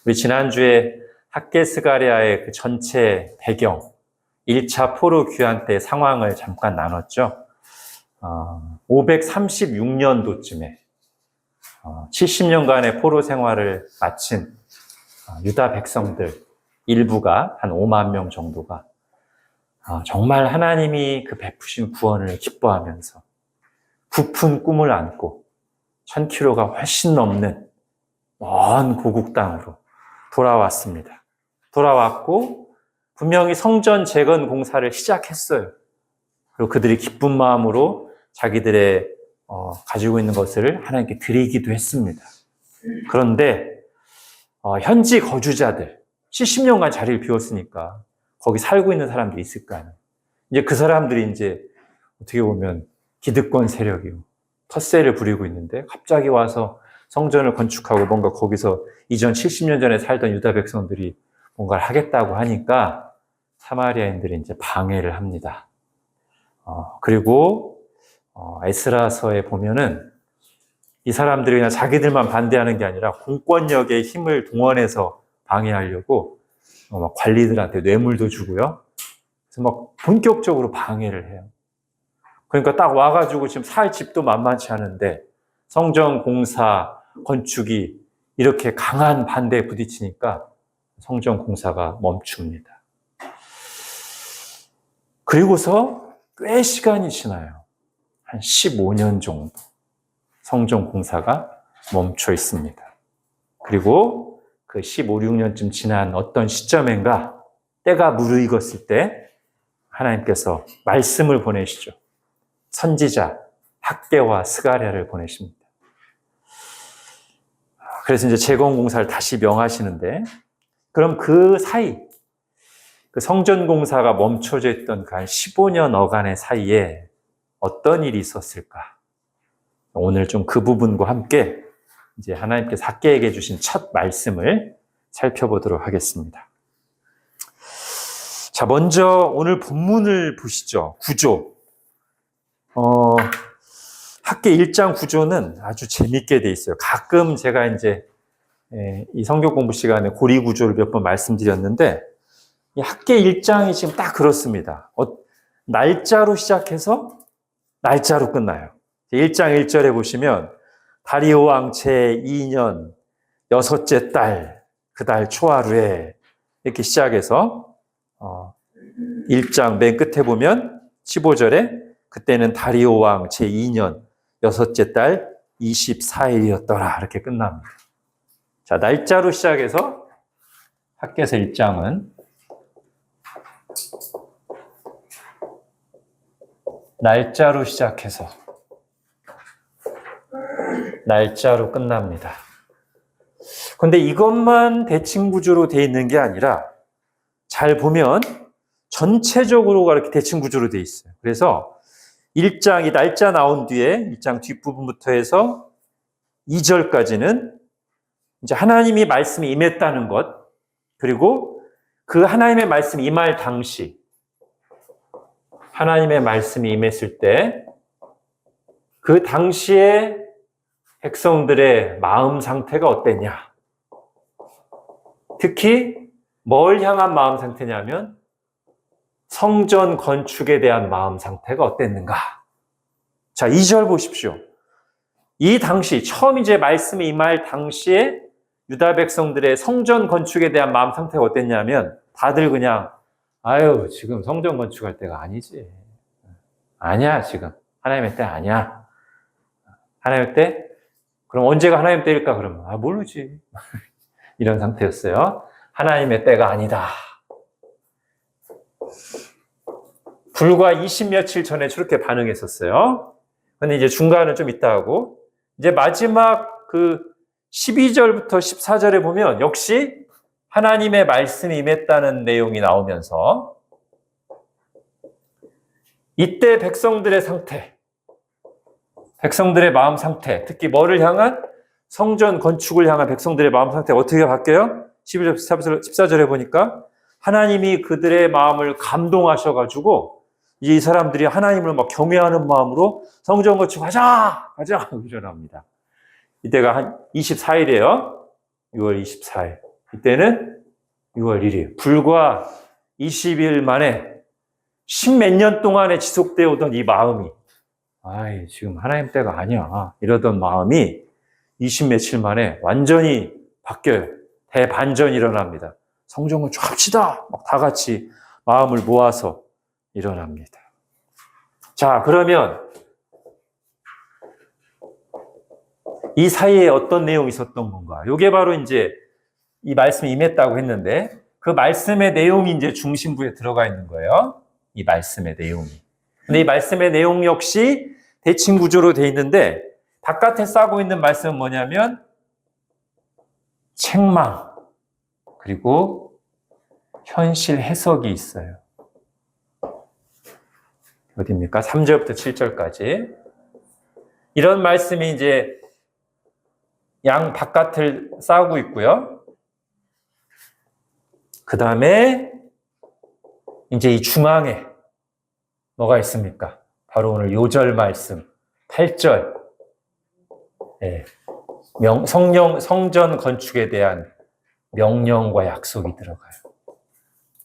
우리 지난주에 학계 스가랴의 그 전체 배경, 1차 포로 귀환 때 상황을 잠깐 나눴죠. 536년도쯤에 70년간의 포로 생활을 마친 유다 백성들 일부가 한 5만 명 정도가 정말 하나님이 그 베푸신 구원을 기뻐하면서 부푼 꿈을 안고 1000km가 훨씬 넘는 먼 고국 땅으로 돌아왔습니다. 돌아왔고 분명히 성전 재건 공사를 시작했어요. 그리고 그들이 기쁜 마음으로 자기들의 가지고 있는 것을 하나님께 드리기도 했습니다. 그런데 현지 거주자들 70년간 자리를 비웠으니까 거기 살고 있는 사람들이 있을 거 아니에요. 이제 그 사람들이 이제 어떻게 보면 기득권 세력이고 텃세를 부리고 있는데 갑자기 와서 성전을 건축하고 뭔가 거기서 이전 70년 전에 살던 유다 백성들이 뭔가를 하겠다고 하니까 사마리아인들이 이제 방해를 합니다. 그리고 에스라서에 보면은 이 사람들이 그냥 자기들만 반대하는 게 아니라 공권력의 힘을 동원해서 방해하려고 막 관리들한테 뇌물도 주고요. 그래서 막 본격적으로 방해를 해요. 그러니까 딱 와가지고 지금 살 집도 만만치 않은데 성전 공사, 건축이 이렇게 강한 반대에 부딪히니까 성전 공사가 멈춥니다. 그리고서 꽤 시간이 지나요. 한 15년 정도 성전 공사가 멈춰 있습니다. 그리고 그 15, 16년쯤 지난 어떤 시점인가 때가 무르익었을 때 하나님께서 말씀을 보내시죠. 선지자 학개와 스가랴를 보내십니다. 그래서 이제 재건 공사를 다시 명하시는데 그럼 그 사이 그 성전 공사가 멈춰져 있던 그 한 15년 어간의 사이에 어떤 일이 있었을까? 오늘 좀 그 부분과 함께 이제 하나님께서 학개에게 주신 첫 말씀을 살펴보도록 하겠습니다. 자, 먼저 오늘 본문을 보시죠. 구조. 학개 1장 구조는 아주 재밌게 돼 있어요. 가끔 제가 이제 이 성경 공부 시간에 고리 구조를 몇 번 말씀드렸는데 이 학개 1장이 지금 딱 그렇습니다. 날짜로 시작해서 날짜로 끝나요. 1장 1절에 보시면 다리오 왕 제2년 여섯째 달 그 달 초하루에 이렇게 시작해서 1장 맨 끝에 보면 15절에 그때는 다리오 왕 제2년 여섯째 달 24일이었더라 이렇게 끝납니다. 자, 날짜로 시작해서 학개서 1장은 날짜로 시작해서 날짜로 끝납니다. 그런데 이것만 대칭 구조로 되어 있는 게 아니라 잘 보면 전체적으로가 이렇게 대칭 구조로 되어 있어요. 그래서 1장이 날짜 나온 뒤에 1장 뒷부분부터 해서 2절까지는 이제 하나님이 말씀이 임했다는 것, 그리고 그 하나님의 말씀이 임할 당시 하나님의 말씀이 임했을 때 그 당시에 백성들의 마음 상태가 어땠냐? 특히 뭘 향한 마음 상태냐면 성전 건축에 대한 마음 상태가 어땠는가? 자, 2절 보십시오. 이 당시 처음 이제 말씀이 임할 당시에 유다 백성들의 성전 건축에 대한 마음 상태가 어땠냐면 다들 그냥 아유 지금 성전 건축할 때가 아니지. 아니야 지금 하나님의 때 아니야. 하나님의 때? 그럼 언제가 하나님의 때일까? 그러면 모르지. 이런 상태였어요. 하나님의 때가 아니다. 불과 20며칠 전에 저렇게 반응했었어요. 근데 이제 중간은 좀 있다 하고 이제 마지막 그 12절부터 14절에 보면 역시 하나님의 말씀이 임했다는 내용이 나오면서 이때 백성들의 상태, 백성들의 마음 상태, 특히 뭐를 향한 성전 건축을 향한 백성들의 마음 상태가 어떻게 바뀌어요? 12절, 14절에 보니까 하나님이 그들의 마음을 감동하셔가지고 이제 이 사람들이 하나님을 막 경외하는 마음으로 성전 건축 가자! 그전합니다. 이때가 한 24일이에요. 6월 24일. 이때는 6월 1일. 불과 20일 만에 10몇 년 동안에 지속되어 오던 이 마음이, 아이, 지금 하나님 때가 아니야, 이러던 마음이 20 며칠 만에 완전히 바뀌어요. 대반전이 일어납니다. 성전 건축 합시다! 막 다 같이 마음을 모아서 일어납니다. 자, 그러면 이 사이에 어떤 내용이 있었던 건가? 이게 바로 이제 이 말씀이 임했다고 했는데, 그 말씀의 내용이 이제 중심부에 들어가 있는 거예요. 이 말씀의 내용이. 근데 이 말씀의 내용 역시 대칭 구조로 돼 있는데, 바깥에 싸고 있는 말씀은 뭐냐면 책망, 그리고 현실 해석이 있어요. 어디입니까? 3절부터 7절까지. 이런 말씀이 이제 양 바깥을 싸고 있고요. 그 다음에 이제 이 중앙에 뭐가 있습니까? 바로 오늘 요절 말씀 8절. 네. 성전 건축에 대한 명령과 약속이 들어가요.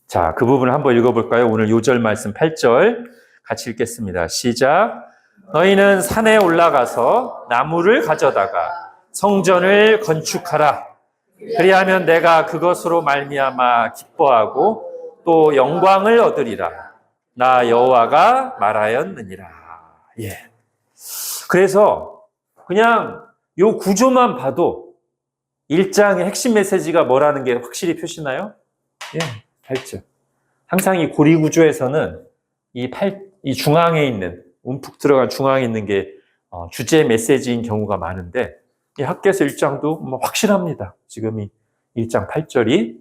자, 그 부분을 한번 읽어볼까요? 오늘 요절 말씀 8절 같이 읽겠습니다. 시작. 너희는 산에 올라가서 나무를 가져다가 성전을 건축하라. 그리하면 내가 그것으로 말미암아 기뻐하고 또 영광을 얻으리라. 나 여호와가 말하였느니라. 예. 그래서 그냥 요 구조만 봐도 1장의 핵심 메시지가 뭐라는 게 확실히 표시나요? 예, 8절. 항상 이 고리 구조에서는 이 중앙에 있는, 움푹 들어간 중앙에 있는 게 주제 메시지인 경우가 많은데, 이 학개서 1장도 뭐 확실합니다. 지금 이 1장 8절이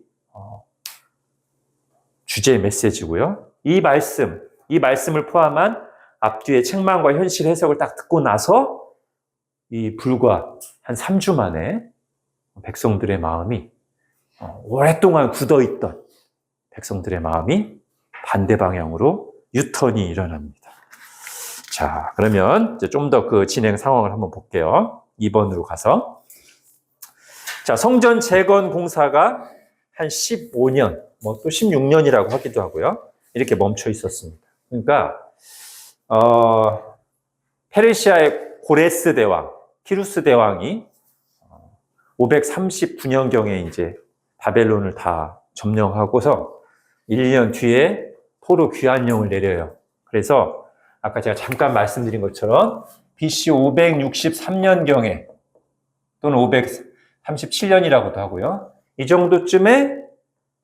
주제 메시지고요. 이 말씀을 포함한 앞뒤의 책망과 현실 해석을 딱 듣고 나서 이 불과 한 3주 만에 백성들의 마음이, 오랫동안 굳어있던 백성들의 마음이 반대 방향으로 유턴이 일어납니다. 자, 그러면 이제 좀 더 그 진행 상황을 한번 볼게요. 2번으로 가서. 자, 성전 재건 공사가 한 15년, 뭐 또 16년이라고 하기도 하고요. 이렇게 멈춰 있었습니다. 그러니까, 페르시아의 고레스 대왕, 키루스 대왕이 539년경에 이제 바벨론을 다 점령하고서 1년 뒤에 포로 귀환령을 내려요. 그래서 아까 제가 잠깐 말씀드린 것처럼 BC 563년경에 또는 537년이라고도 하고요. 이 정도쯤에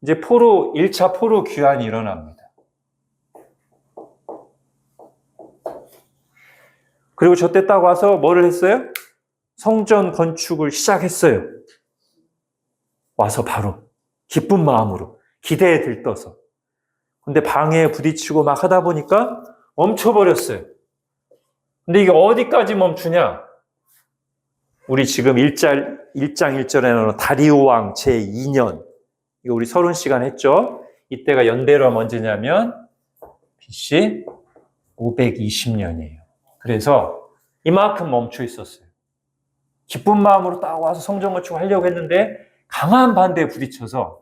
이제 1차 포로 귀환이 일어납니다. 그리고 저때 딱 와서 뭐를 했어요? 성전 건축을 시작했어요. 와서 바로 기쁜 마음으로 기대에 들떠서. 근데 방해에 부딪히고 막 하다 보니까 멈춰버렸어요. 근데 이게 어디까지 멈추냐? 우리 지금 1장 1절에 나오는 다리오 왕 제2년. 이거 우리 30시간 했죠? 이때가 연대로 하면 언제냐면 BC 520년이에요. 그래서 이만큼 멈춰 있었어요. 기쁜 마음으로 딱 와서 성전 건축을 하려고 했는데 강한 반대에 부딪혀서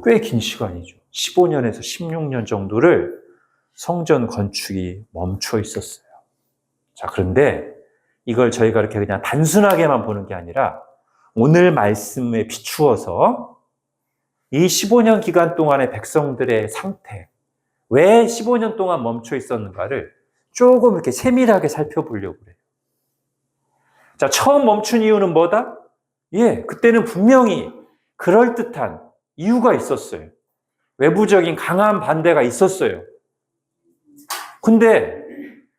꽤 긴 시간이죠. 15년에서 16년 정도를 성전 건축이 멈춰 있었어요. 자, 그런데 이걸 저희가 이렇게 그냥 단순하게만 보는 게 아니라 오늘 말씀에 비추어서 이 15년 기간 동안의 백성들의 상태, 왜 15년 동안 멈춰 있었는가를 조금 이렇게 세밀하게 살펴보려고 그래요. 자, 처음 멈춘 이유는 뭐다? 예, 그때는 분명히 그럴듯한 이유가 있었어요. 외부적인 강한 반대가 있었어요. 근데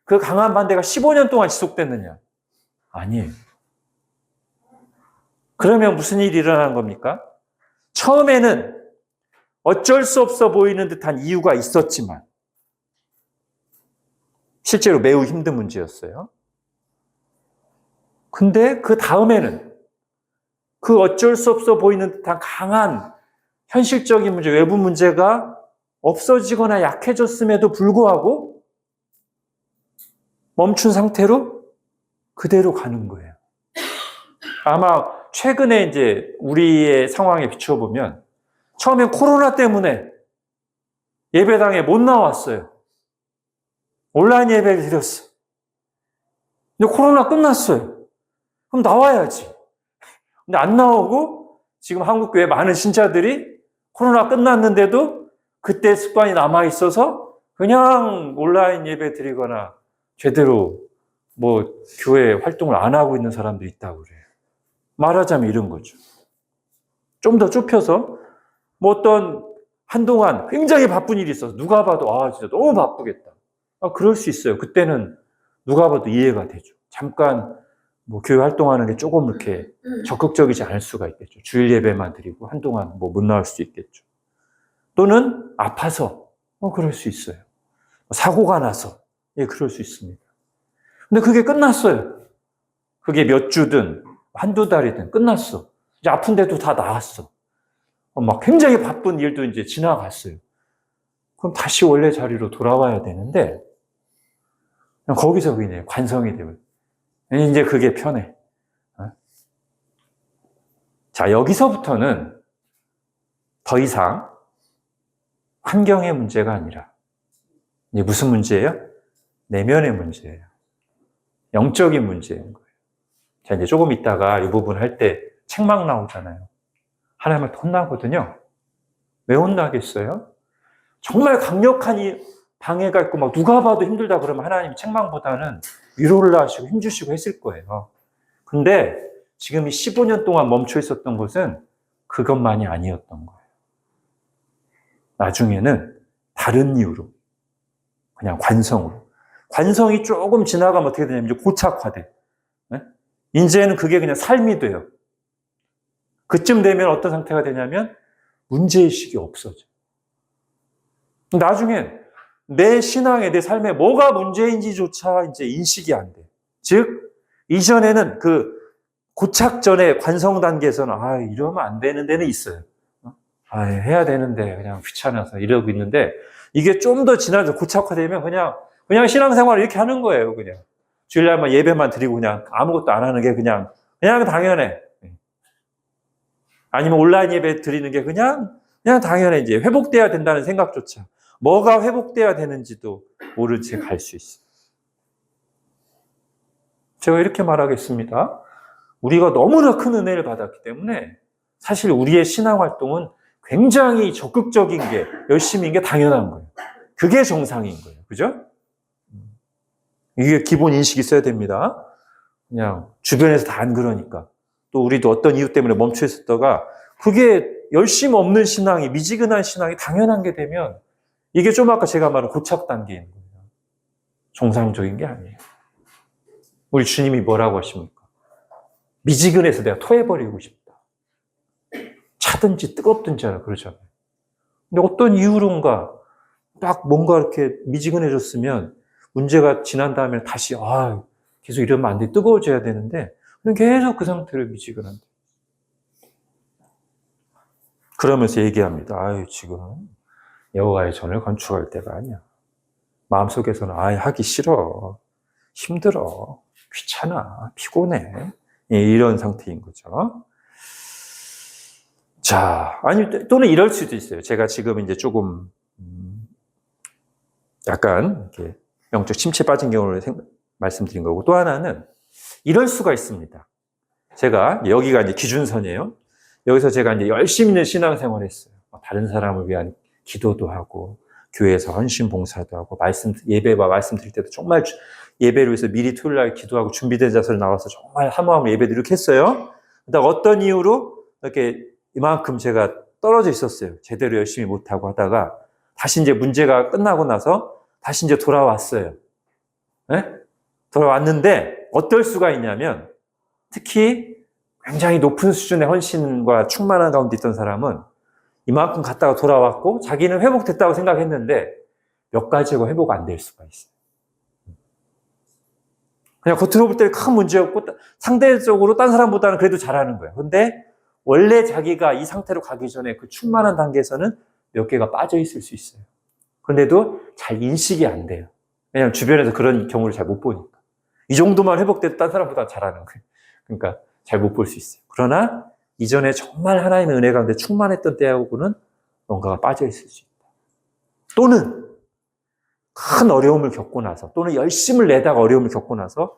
그 강한 반대가 15년 동안 지속됐느냐? 아니에요. 그러면 무슨 일이 일어나는 겁니까? 처음에는 어쩔 수 없어 보이는 듯한 이유가 있었지만 실제로 매우 힘든 문제였어요. 근데 그 다음에는 그 어쩔 수 없어 보이는 듯한 강한 현실적인 문제, 외부 문제가 없어지거나 약해졌음에도 불구하고 멈춘 상태로 그대로 가는 거예요. 아마 최근에 이제 우리의 상황에 비춰보면 처음엔 코로나 때문에 예배당에 못 나왔어요. 온라인 예배를 드렸어. 근데 코로나 끝났어요. 그럼 나와야지. 근데 안 나오고 지금 한국교회 많은 신자들이 코로나 끝났는데도 그때 습관이 남아있어서 그냥 온라인 예배 드리거나 제대로 뭐 교회 활동을 안 하고 있는 사람도 있다고 그래요. 말하자면 이런 거죠. 좀 더 좁혀서 뭐 어떤 한동안 굉장히 바쁜 일이 있어서 누가 봐도 진짜 너무 바쁘겠다. 그럴 수 있어요. 그때는 누가 봐도 이해가 되죠. 잠깐 뭐 교회 활동하는 게 조금 이렇게 적극적이지 않을 수가 있겠죠. 주일 예배만 드리고 한동안 뭐 못 나올 수 있겠죠. 또는 아파서 그럴 수 있어요. 사고가 나서 그럴 수 있습니다. 근데 그게 끝났어요. 그게 몇 주든 한두 달이든 끝났어. 이제 아픈데도 다 나았어. 막 굉장히 바쁜 일도 이제 지나갔어요. 그럼 다시 원래 자리로 돌아와야 되는데 그냥 거기서 그냥 관성이 되고 이제 그게 편해. 자, 여기서부터는 더 이상 환경의 문제가 아니라 이제 무슨 문제예요? 내면의 문제예요. 영적인 문제인 거예요. 자, 이제 조금 있다가 이 부분 할 때 책망 나오잖아요. 하나님한테 혼나거든요. 왜 혼나겠어요? 정말 강력한 이 방해가 있고 막 누가 봐도 힘들다 그러면 하나님 책망보다는 위로를 하시고 힘주시고 했을 거예요. 근데 지금 이 15년 동안 멈춰 있었던 것은 그것만이 아니었던 거예요. 나중에는 다른 이유로 그냥 관성으로. 관성이 조금 지나가면 어떻게 되냐면 이제 고착화돼. 네? 이제는 그게 그냥 삶이 돼요. 그쯤 되면 어떤 상태가 되냐면 문제의식이 없어져. 나중엔 내 신앙에, 내 삶에 뭐가 문제인지조차 이제 인식이 안 돼. 즉, 이전에는 그 고착 전에 관성 단계에서는 이러면 안 되는 데는 있어요. 해야 되는데 그냥 귀찮아서 이러고 있는데 이게 좀 더 지나서 고착화되면 그냥 신앙생활을 이렇게 하는 거예요. 그냥 주일날만 예배만 드리고 그냥 아무것도 안 하는 게 그냥 당연해. 아니면 온라인 예배 드리는 게 그냥 당연해. 이제 회복돼야 된다는 생각조차 뭐가 회복돼야 되는지도 모른 채 갈 수 있어요. 제가 이렇게 말하겠습니다. 우리가 너무나 큰 은혜를 받았기 때문에 사실 우리의 신앙 활동은 굉장히 적극적인 게, 열심인 게 당연한 거예요. 그게 정상인 거예요. 그죠? 이게 기본 인식이 있어야 됩니다. 그냥 주변에서 다 안 그러니까. 또 우리도 어떤 이유 때문에 멈춰 있었다가 그게 열심 없는 신앙이, 미지근한 신앙이 당연한 게 되면 이게 좀 아까 제가 말한 고착 단계인 거예요. 정상적인 게 아니에요. 우리 주님이 뭐라고 하십니까? 미지근해서 내가 토해버리고 싶다. 차든지 뜨겁든지 하라 그러잖아요. 근데 어떤 이유론가 딱 뭔가 이렇게 미지근해졌으면 문제가 지난 다음에 다시 계속 이러면 안 돼. 뜨거워져야 되는데 그냥 계속 그 상태로 미지근한데. 그러면서 얘기합니다. 지금 여호와의 전을 건축할 때가 아니야. 마음속에서는 하기 싫어. 힘들어. 귀찮아. 피곤해. 이런 상태인 거죠. 자, 또는 이럴 수도 있어요. 제가 지금 이제 조금 약간 이렇게 영적 침체 빠진 경우를 말씀드린 거고, 또 하나는 이럴 수가 있습니다. 제가 여기가 이제 기준선이에요. 여기서 제가 이제 열심히 있는 신앙생활을 했어요. 다른 사람을 위한 기도도 하고, 교회에서 헌신 봉사도 하고, 예배와 말씀 드릴 때도 정말 예배를 위해서 미리 토요일 날 기도하고 준비된 자세로 나와서 정말 사모함을 예배 드리고 했어요. 그러다 어떤 이유로 이렇게 이만큼 제가 떨어져 있었어요. 제대로 열심히 못하고 하다가 다시 이제 문제가 끝나고 나서 다시 이제 돌아왔어요. 네? 돌아왔는데 어떨 수가 있냐면 특히 굉장히 높은 수준의 헌신과 충만한 가운데 있던 사람은 이만큼 갔다가 돌아왔고 자기는 회복됐다고 생각했는데 몇 가지가 회복 안 될 수가 있어요. 그냥 겉으로 볼 때 큰 문제 없고 상대적으로 딴 사람보다는 그래도 잘하는 거예요. 근데 원래 자기가 이 상태로 가기 전에 그 충만한 단계에서는 몇 개가 빠져 있을 수 있어요. 그런데도 잘 인식이 안 돼요. 왜냐하면 주변에서 그런 경우를 잘 못 보니까. 이 정도만 회복돼도 딴 사람보다 잘하는 거예요. 그러니까 잘 못 볼 수 있어요. 그러나 이전에 정말 하나님의 은혜 가운데 충만했던 때하고는 뭔가가 빠져 있을 수 있다. 또는 큰 어려움을 겪고 나서, 또는 열심을 내다가 어려움을 겪고 나서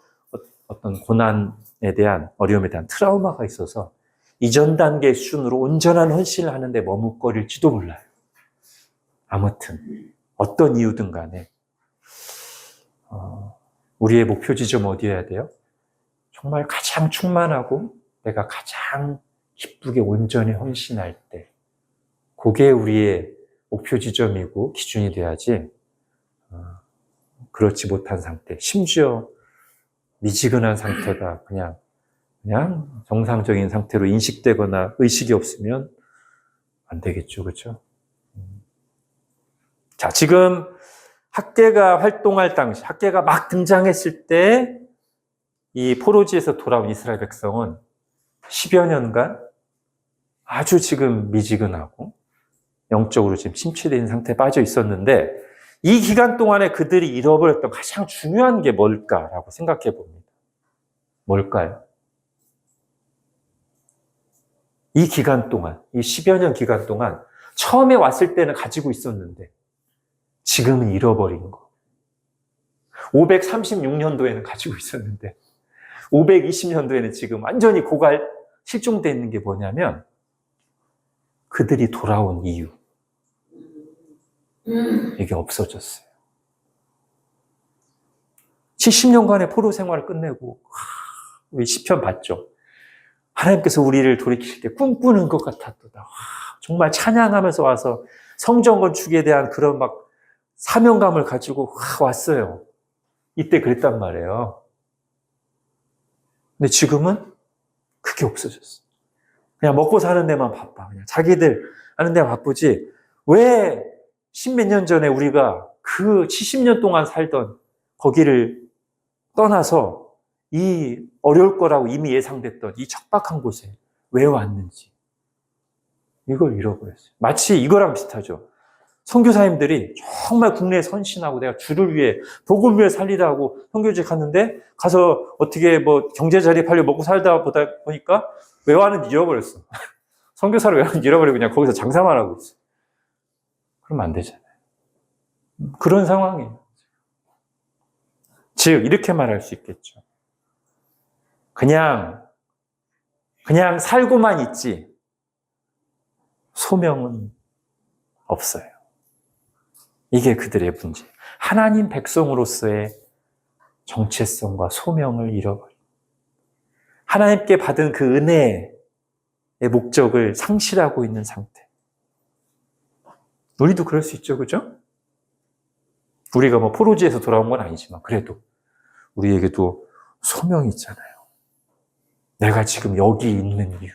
어떤 고난에 대한, 어려움에 대한 트라우마가 있어서 이전 단계 수준으로 온전한 헌신을 하는데 머뭇거릴지도 몰라요. 아무튼 어떤 이유든 간에 우리의 목표 지점 어디여야 돼요? 정말 가장 충만하고 내가 가장 기쁘게 온전히 헌신할 때, 그게 우리의 목표 지점이고 기준이 돼야지 그렇지 못한 상태, 심지어 미지근한 상태가 그냥 정상적인 상태로 인식되거나 의식이 없으면 안 되겠죠, 그렇죠? 자, 지금 학계가 활동할 당시, 학계가 막 등장했을 때 이 포로지에서 돌아온 이스라엘 백성은 10여 년간 아주 지금 미지근하고 영적으로 지금 침체되어 있는 상태에 빠져 있었는데, 이 기간 동안에 그들이 잃어버렸던 가장 중요한 게 뭘까라고 생각해 봅니다. 뭘까요? 이 기간 동안, 이 10여 년 기간 동안 처음에 왔을 때는 가지고 있었는데 지금은 잃어버린 거. 536년도에는 가지고 있었는데 520년도에는 지금 완전히 고갈 실종되어 있는 게 뭐냐면 그들이 돌아온 이유. 이게 없어졌어요. 70년간의 포로 생활을 끝내고 우리 시편 봤죠? 하나님께서 우리를 돌이키실 때 꿈꾸는 것 같았도다. 정말 찬양하면서 와서 성전 건축에 대한 그런 막 사명감을 가지고 왔어요. 이때 그랬단 말이에요. 근데 지금은 그게 없어졌어. 그냥 먹고 사는 데만 바빠. 그냥 자기들 하는 데 바쁘지. 왜 십몇 년 전에 우리가 그 70년 동안 살던 거기를 떠나서 이 어려울 거라고 이미 예상됐던 이 척박한 곳에 왜 왔는지 이걸 잃어버렸어요. 마치 이거랑 비슷하죠. 선교사님들이 정말 국내에 선신하고 내가 주를 위해 복음을 위해 살리라고 선교지 갔는데 가서 어떻게 뭐 경제 자립하려고 먹고 살다 보니까 외화는 잃어버렸어. 선교사를 외화는 잃어버리고 그냥 거기서 장사만 하고 있어. 그러면 안 되잖아요. 그런 상황이에요. 즉 이렇게 말할 수 있겠죠. 그냥 살고만 있지 소명은 없어요. 이게 그들의 문제. 하나님 백성으로서의 정체성과 소명을 잃어버린, 하나님께 받은 그 은혜의 목적을 상실하고 있는 상태. 우리도 그럴 수 있죠, 그죠? 우리가 뭐 포로지에서 돌아온 건 아니지만 그래도 우리에게도 소명이 있잖아요. 내가 지금 여기 있는 이유.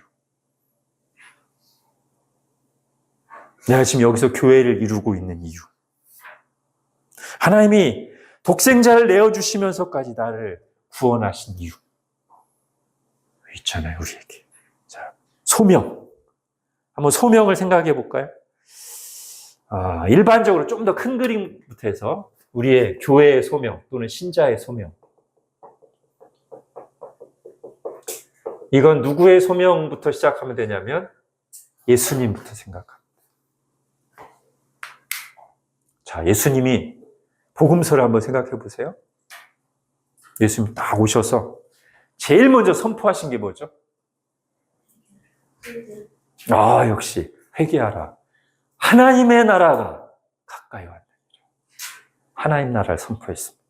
내가 지금 여기서 교회를 이루고 있는 이유. 하나님이 독생자를 내어주시면서까지 나를 구원하신 이유. 있잖아요, 우리에게. 자, 소명. 한번 소명을 생각해 볼까요? 일반적으로 좀 더 큰 그림부터 해서 우리의 교회의 소명 또는 신자의 소명. 이건 누구의 소명부터 시작하면 되냐면 예수님부터 생각합니다. 자, 예수님이 복음서를 한번 생각해 보세요. 예수님이 딱 오셔서 제일 먼저 선포하신 게 뭐죠? 역시 회개하라. 하나님의 나라가 가까이 왔다. 하나님 나라를 선포했습니다.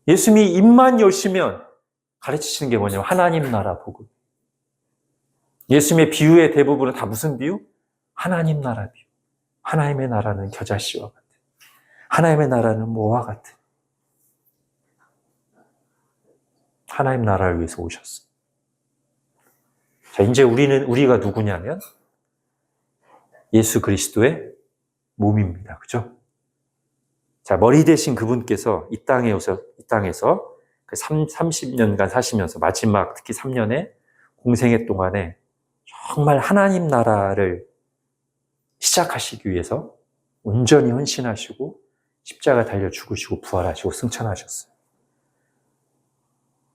예수님이 입만 여시면 가르치시는 게 뭐냐면 하나님 나라 복음. 예수님의 비유의 대부분은 다 무슨 비유? 하나님 나라 비유. 하나님의 나라는 겨자씨와 같은, 하나님의 나라는 뭐와 같은, 하나님 나라를 위해서 오셨어요. 자, 이제 우리가 누구냐면 예수 그리스도의 몸입니다. 그죠? 자, 머리 대신 그분께서 이 땅에서 그 30년간 사시면서 마지막 특히 3년의 공생애 동안에 정말 하나님 나라를 시작하시기 위해서 온전히 헌신하시고 십자가 달려 죽으시고 부활하시고 승천하셨어요.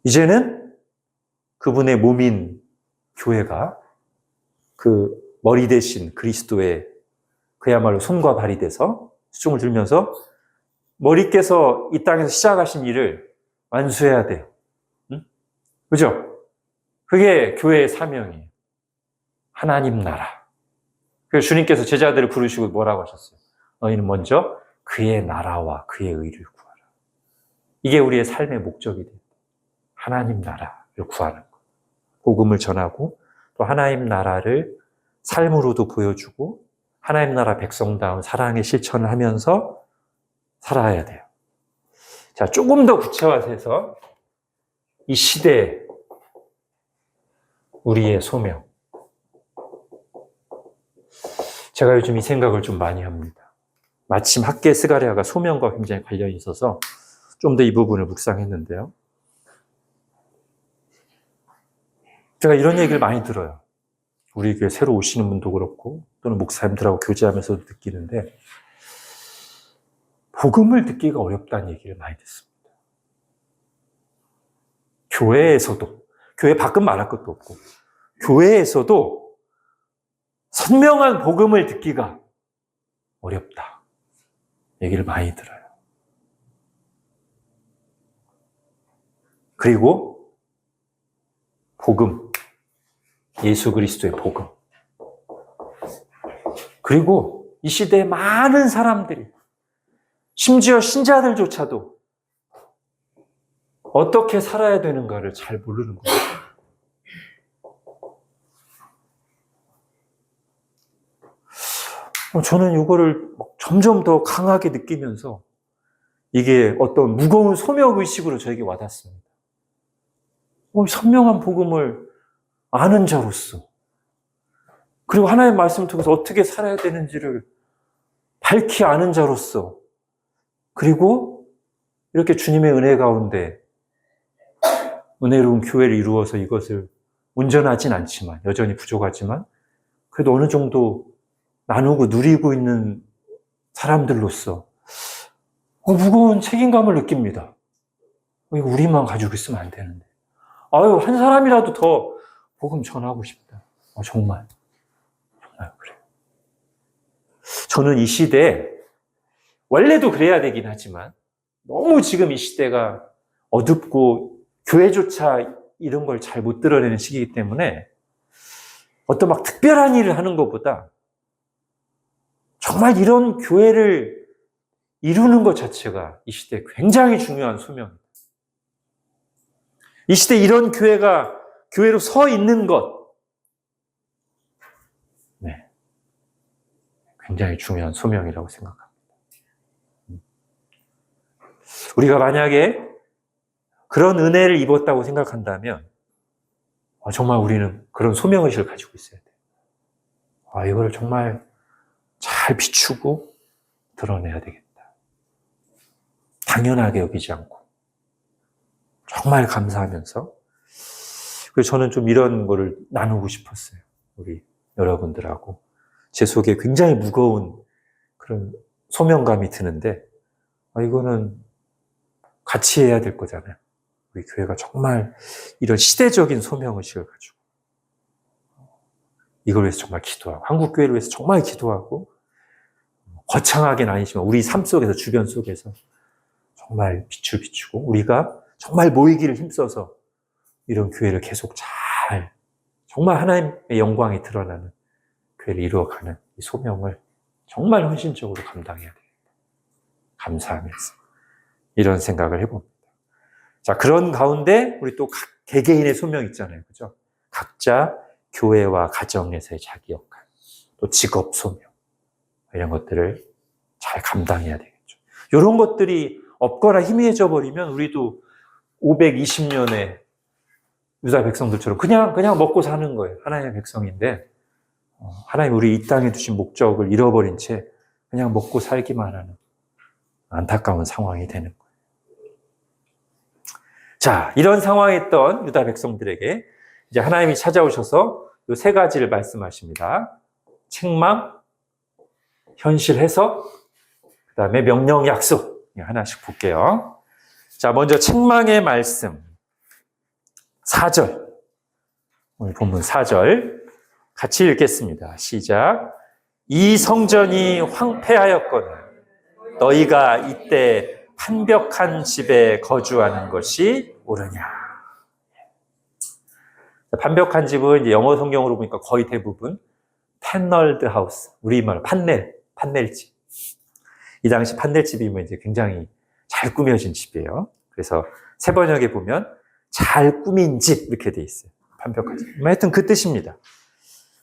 이제는 그분의 몸인 교회가 그 머리 대신 그리스도의 그야말로 손과 발이 돼서 수종을 들면서 머리께서 이 땅에서 시작하신 일을 완수해야 돼요. 응? 그죠? 그게 교회의 사명이에요. 하나님 나라. 그래서 주님께서 제자들을 부르시고 뭐라고 하셨어요? 너희는 먼저 그의 나라와 그의 의를 구하라. 이게 우리의 삶의 목적이 돼요. 하나님 나라를 구하는 것. 복음을 전하고 또 하나님 나라를 삶으로도 보여주고 하나님 나라 백성다운 사랑의 실천을 하면서 살아야 돼요. 자, 조금 더 구체화해서 이 시대에 우리의 소명. 제가 요즘 이 생각을 좀 많이 합니다. 마침 학계 스가랴가 소명과 굉장히 관련이 있어서 좀 더 이 부분을 묵상했는데요. 제가 이런 얘기를 많이 들어요. 우리 교회 새로 오시는 분도 그렇고 또는 목사님들하고 교제하면서도 느끼는데 복음을 듣기가 어렵다는 얘기를 많이 듣습니다. 교회에서도, 교회 밖은 말할 것도 없고 교회에서도 선명한 복음을 듣기가 어렵다. 얘기를 많이 들어요. 그리고 복음, 예수 그리스도의 복음. 그리고 이 시대의 많은 사람들이 심지어 신자들조차도 어떻게 살아야 되는가를 잘 모르는 거예요. 저는 이거를 점점 더 강하게 느끼면서 이게 어떤 무거운 소명의식으로 저에게 와닿습니다. 선명한 복음을 아는 자로서 그리고 하나님의 말씀을 통해서 어떻게 살아야 되는지를 밝히 아는 자로서 그리고 이렇게 주님의 은혜 가운데 은혜로운 교회를 이루어서 이것을 온전하진 않지만 여전히 부족하지만 그래도 어느 정도 나누고 누리고 있는 사람들로서 무거운 책임감을 느낍니다. 이거 우리만 가지고 있으면 안 되는데. 한 사람이라도 더 복음 전하고 싶다. 정말 그래요. 저는 이 시대에 원래도 그래야 되긴 하지만 너무 지금 이 시대가 어둡고 교회조차 이런 걸 잘 못 드러내는 시기이기 때문에 어떤 막 특별한 일을 하는 것보다 정말 이런 교회를 이루는 것 자체가 이 시대에 굉장히 중요한 소명입니다. 이 시대에 이런 교회가 교회로 서 있는 것, 네, 굉장히 중요한 소명이라고 생각합니다. 우리가 만약에 그런 은혜를 입었다고 생각한다면 정말 우리는 그런 소명의식을 가지고 있어야 돼요. 이거를 정말 잘 비추고 드러내야 되겠다. 당연하게 여기지 않고 정말 감사하면서 그래서 저는 좀 이런 거를 나누고 싶었어요. 우리 여러분들하고 제 속에 굉장히 무거운 그런 소명감이 드는데 이거는 같이 해야 될 거잖아요. 우리 교회가 정말 이런 시대적인 소명의식을 가지고 이걸 위해서 정말 기도하고 한국교회를 위해서 정말 기도하고 거창하게는 아니지만 우리 삶 속에서 주변 속에서 정말 빛을 비추고 우리가 정말 모이기를 힘써서 이런 교회를 계속 잘 정말 하나님의 영광이 드러나는 교회를 이루어가는 이 소명을 정말 헌신적으로 감당해야 됩니다. 감사하면서 이런 생각을 해봅니다. 자, 그런 가운데 우리 또 각 개개인의 소명 있잖아요. 그죠? 각자 교회와 가정에서의 자기 역할, 또 직업 소명 이런 것들을 잘 감당해야 되겠죠. 이런 것들이 없거나 희미해져 버리면 우리도 520년의 유다 백성들처럼 그냥 먹고 사는 거예요. 하나님의 백성인데 하나님 우리 이 땅에 두신 목적을 잃어버린 채 그냥 먹고 살기만 하는 안타까운 상황이 되는 거예요. 자, 이런 상황에 있던 유다 백성들에게 이제 하나님이 찾아오셔서 이 세 가지를 말씀하십니다. 책망, 현실 해석, 그 다음에 명령 약속 하나씩 볼게요. 자, 먼저 책망의 말씀 4절 오늘 본문 4절 같이 읽겠습니다. 시작. 이 성전이 황폐하였거늘 너희가 이때 판벽한 집에 거주하는 것이 옳으냐. 판벽한 집은 이제 영어 성경으로 보니까 거의 대부분 패널드 하우스, 우리말 판넬집. 이 당시 판넬집이면 이제 굉장히 잘 꾸며진 집이에요. 그래서 새 번역에 보면 잘 꾸민 집 이렇게 돼 있어요. 판벽한 집. 하여튼 그 뜻입니다.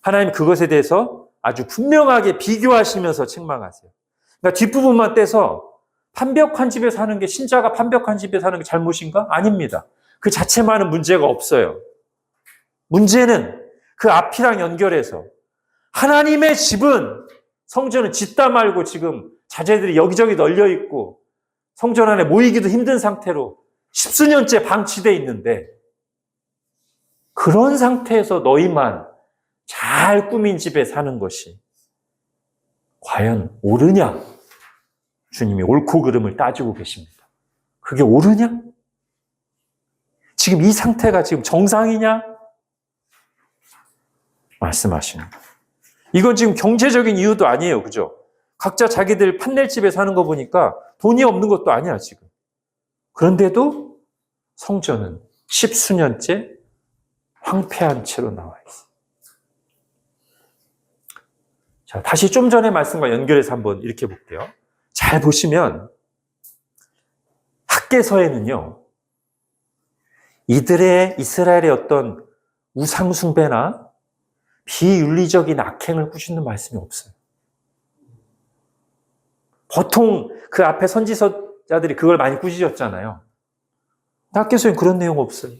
하나님 그것에 대해서 아주 분명하게 비교하시면서 책망하세요. 그러니까 뒷부분만 떼서 판벽한 집에 사는 게, 신자가 판벽한 집에 사는 게 잘못인가? 아닙니다. 그 자체만은 문제가 없어요. 문제는 그 앞이랑 연결해서 하나님의 집은, 성전은 짓다 말고 지금 자재들이 여기저기 널려 있고 성전 안에 모이기도 힘든 상태로 십수년째 방치되어 있는데, 그런 상태에서 너희만 잘 꾸민 집에 사는 것이 과연 옳으냐? 주님이 옳고 그름을 따지고 계십니다. 그게 옳으냐? 지금 이 상태가 지금 정상이냐? 말씀하시는 거예요. 이건 지금 경제적인 이유도 아니에요. 그죠? 각자 자기들 판넬집에 사는 거 보니까 돈이 없는 것도 아니야, 지금. 그런데도 성전은 십수년째 황폐한 채로 나와 있어요. 자, 다시 좀 전의 말씀과 연결해서 한번 이렇게 볼게요. 잘 보시면 학개서에는요, 이스라엘의 어떤 우상숭배나 비윤리적인 악행을 꾸짖는 말씀이 없어요. 보통 그 앞에 선지서자들이 그걸 많이 꾸짖었잖아요. 학개서에는 그런 내용 없어요.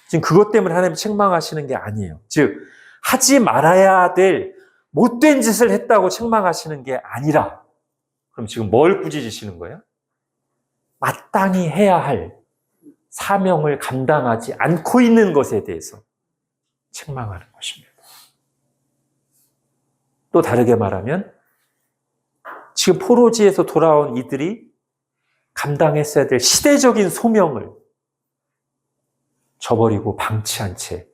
지금 그것 때문에 하나님 책망하시는 게 아니에요. 즉, 하지 말아야 될 못된 짓을 했다고 책망하시는 게 아니라, 그럼 지금 뭘 꾸짖으시는 거예요? 마땅히 해야 할 사명을 감당하지 않고 있는 것에 대해서 책망하는 것입니다. 또 다르게 말하면 지금 포로지에서 돌아온 이들이 감당했어야 될 시대적인 소명을 저버리고 방치한 채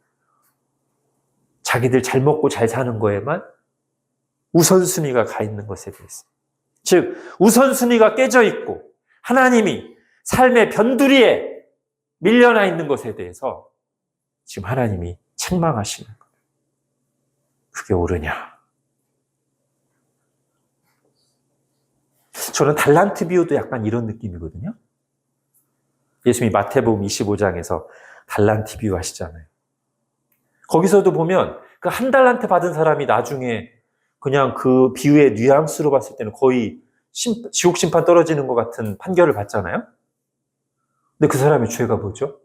자기들 잘 먹고 잘 사는 거에만 우선순위가 가 있는 것에 대해서, 즉 우선순위가 깨져 있고 하나님이 삶의 변두리에 밀려나 있는 것에 대해서 지금 하나님이 책망하시는 거예요. 그게 옳으냐? 저는 달란트 비유도 약간 이런 느낌이거든요. 예수님이 마태복음 25장에서 달란트 비유 하시잖아요. 거기서도 보면 그 한 달란트 받은 사람이 나중에 그냥 그 비유의 뉘앙스로 봤을 때는 거의 지옥 심판 떨어지는 것 같은 판결을 받잖아요. 근데 그 사람의 죄가 뭐죠?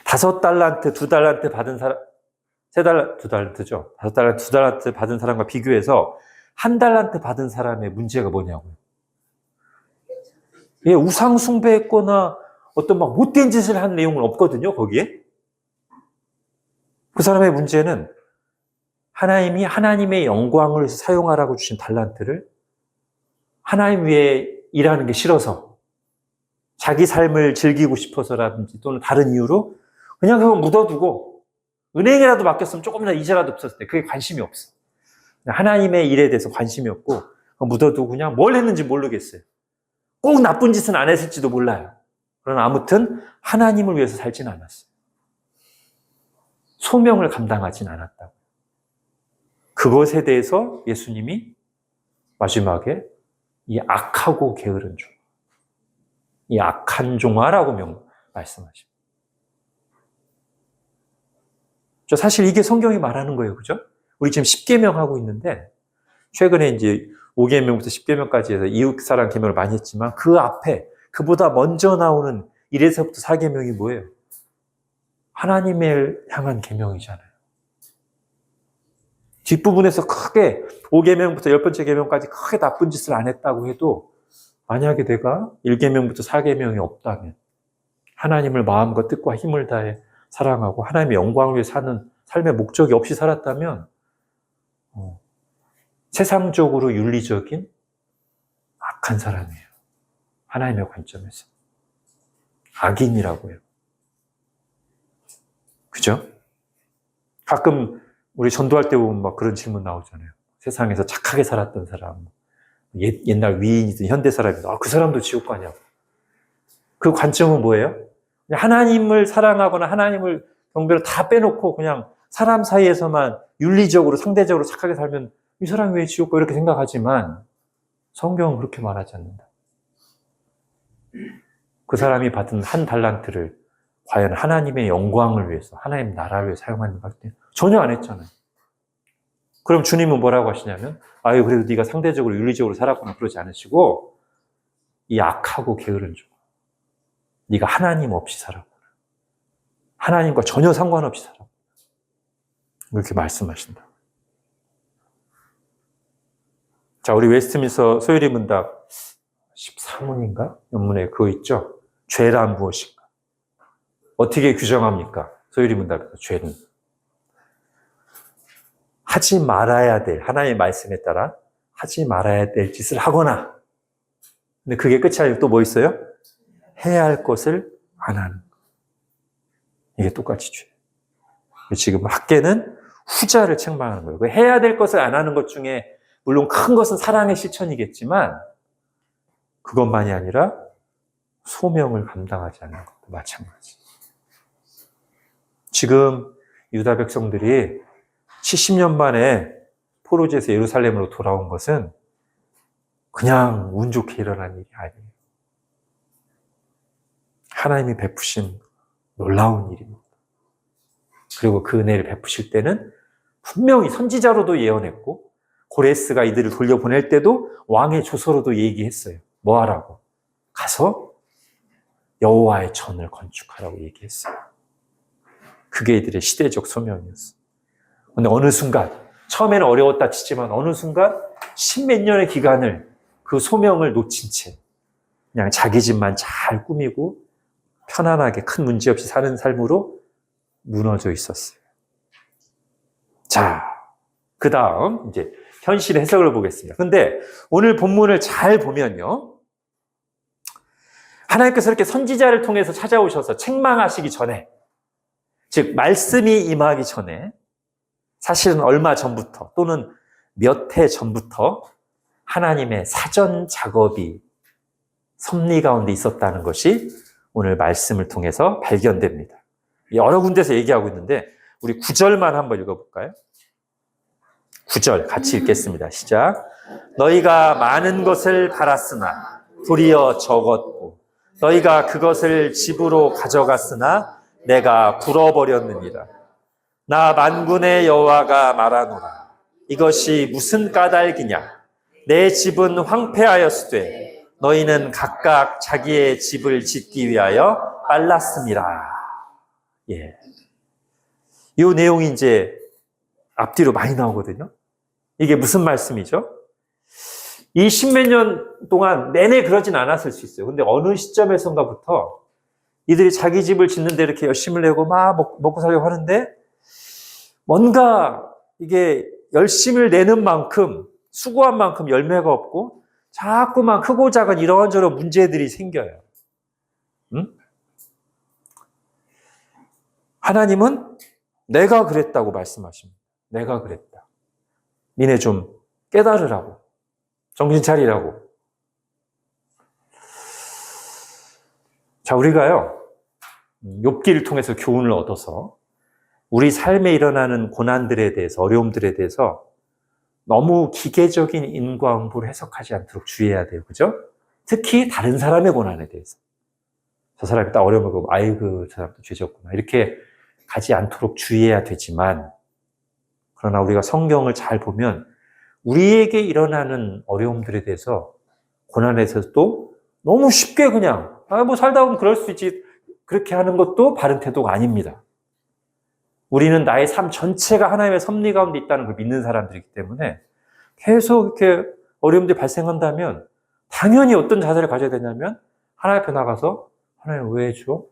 5달란트, 2달란트 받은 사람, 2달란트죠. 5달란트, 2달란트 받은 사람과 비교해서 1달란트 받은 사람의 문제가 뭐냐고요. 예, 우상 숭배했거나 어떤 막 못된 짓을 한 내용은 없거든요, 거기에. 그 사람의 문제는 하나님이 하나님의 영광을 위해서 사용하라고 주신 달란트를 하나님 위에 일하는 게 싫어서, 자기 삶을 즐기고 싶어서라든지 또는 다른 이유로 그냥 그거 묻어두고 은행이라도 맡겼으면 조금이라도 이자라도 없었을 때 그게 관심이 없어. 하나님의 일에 대해서 관심이 없고 묻어두고 그냥 뭘 했는지 모르겠어요. 꼭 나쁜 짓은 안 했을지도 몰라요. 그러나 아무튼 하나님을 위해서 살진 않았어요. 소명을 감당하진 않았다고. 그것에 대해서 예수님이 마지막에 이 악하고 게으른 종, 이 악한 종아라고 말씀하십니다. 사실 이게 성경이 말하는 거예요. 그죠? 우리 지금 10계명 하고 있는데, 최근에 이제 5계명부터 10계명까지 해서 이웃사랑 계명을 많이 했지만, 그 앞에, 그보다 먼저 나오는 1에서부터 4계명이 뭐예요? 하나님을 향한 계명이잖아요. 뒷부분에서 크게 5계명부터 10번째 계명까지 크게 나쁜 짓을 안 했다고 해도, 만약에 내가 1계명부터 4계명이 없다면, 하나님을 마음과 뜻과 힘을 다해 사랑하고 하나님의 영광을 위해 사는 삶의 목적이 없이 살았다면 세상적으로 윤리적인 악한 사람이에요. 하나님의 관점에서. 악인이라고 해요. 그죠? 가끔 우리 전도할 때 보면 막 그런 질문 나오잖아요. 세상에서 착하게 살았던 사람, 옛날 위인이든 현대 사람이든, 그 사람도 지옥 가냐고. 그 관점은 뭐예요? 하나님을 사랑하거나 하나님을 경배로 다 빼놓고 그냥 사람 사이에서만 윤리적으로 상대적으로 착하게 살면 이 사람이 왜 지옥 가 이렇게 생각하지만 성경은 그렇게 말하지 않는다. 그 사람이 받은 한 달란트를 과연 하나님의 영광을 위해서, 하나님 나라를 위해 사용하는가 할 때 전혀 안 했잖아요. 그럼 주님은 뭐라고 하시냐면, 아유 그래도 네가 상대적으로 윤리적으로 살았구나 그러지 않으시고, 이 악하고 게으른 종, 네가 하나님 없이 살았구나. 하나님과 전혀 상관없이 살았구나. 이렇게 말씀하신다. 자, 우리 웨스트민스터 소요리 문답 14문인가? 연문에 그거 있죠? 죄란 무엇인가? 어떻게 규정합니까? 소요리 문답에서 죄는. 하지 말아야 될, 하나님의 말씀에 따라 하지 말아야 될 짓을 하거나, 근데 그게 끝이 아니고 또 뭐 있어요? 해야 할 것을 안 하는 거. 이게 똑같이 죄. 지금 학계는 후자를 책망하는 거예요. 해야 될 것을 안 하는 것 중에 물론 큰 것은 사랑의 실천이겠지만 그것만이 아니라 소명을 감당하지 않는 것도 마찬가지. 지금 유다 백성들이 70년 만에 포로지에서 예루살렘으로 돌아온 것은 그냥 운 좋게 일어난 일이 아니에요. 하나님이 베푸신 놀라운 일입니다. 그리고 그 은혜를 베푸실 때는 분명히 선지자로도 예언했고, 고레스가 이들을 돌려보낼 때도 왕의 조서로도 얘기했어요. 뭐 하라고? 가서 여호와의 전을 건축하라고 얘기했어요. 그게 이들의 시대적 소명이었어요. 근데 어느 순간, 처음에는 어려웠다 치지만 어느 순간 십몇 년의 기간을 그 소명을 놓친 채 그냥 자기 집만 잘 꾸미고 편안하게 큰 문제 없이 사는 삶으로 무너져 있었어요. 자, 그 다음 이제 현실 해석을 보겠습니다. 근데 오늘 본문을 잘 보면요, 하나님께서 이렇게 선지자를 통해서 찾아오셔서 책망하시기 전에, 즉 말씀이 임하기 전에, 사실은 얼마 전부터 또는 몇 해 전부터 하나님의 사전 작업이 섭리 가운데 있었다는 것이 오늘 말씀을 통해서 발견됩니다. 여러 군데서 얘기하고 있는데 우리 9절만 한번 읽어볼까요? 9절 같이 읽겠습니다. 시작. 너희가 많은 것을 바랐으나 도리어 적었고 너희가 그것을 집으로 가져갔으나 내가 불어버렸느니라. 나 만군의 여호와가 말하노라. 이것이 무슨 까닭이냐? 내 집은 황폐하였으되 너희는 각각 자기의 집을 짓기 위하여 빨랐음이라. 예. 이 내용이 이제 앞뒤로 많이 나오거든요. 이게 무슨 말씀이죠? 이 십몇 년 동안 내내 그러진 않았을 수 있어요. 근데 어느 시점에선가부터 이들이 자기 집을 짓는데 이렇게 열심을 내고 막 먹고 살려고 하는데 뭔가 이게 열심을 내는 만큼, 수고한 만큼 열매가 없고 자꾸만 크고 작은 이런저런 문제들이 생겨요. 응? 하나님은 내가 그랬다고 말씀하십니다. 내가 그랬다. 니네 좀 깨달으라고. 정신 차리라고. 자, 우리가요, 욥기를 통해서 교훈을 얻어서 우리 삶에 일어나는 고난들에 대해서, 어려움들에 대해서 너무 기계적인 인과응보를 해석하지 않도록 주의해야 돼요. 그죠? 특히 다른 사람의 고난에 대해서. 저 사람이 딱 어려움을 보고, 아이고, 저 사람도 죄졌구나. 이렇게 가지 않도록 주의해야 되지만, 그러나 우리가 성경을 잘 보면 우리에게 일어나는 어려움들에 대해서, 고난에서도 너무 쉽게 그냥, 뭐 살다 보면 그럴 수 있지. 그렇게 하는 것도 바른 태도가 아닙니다. 우리는 나의 삶 전체가 하나님의 섭리 가운데 있다는 걸 믿는 사람들이기 때문에 계속 이렇게 어려움들이 발생한다면 당연히 어떤 자세를 가져야 되냐면 하나님 앞에 나가서 하나님 왜 줘?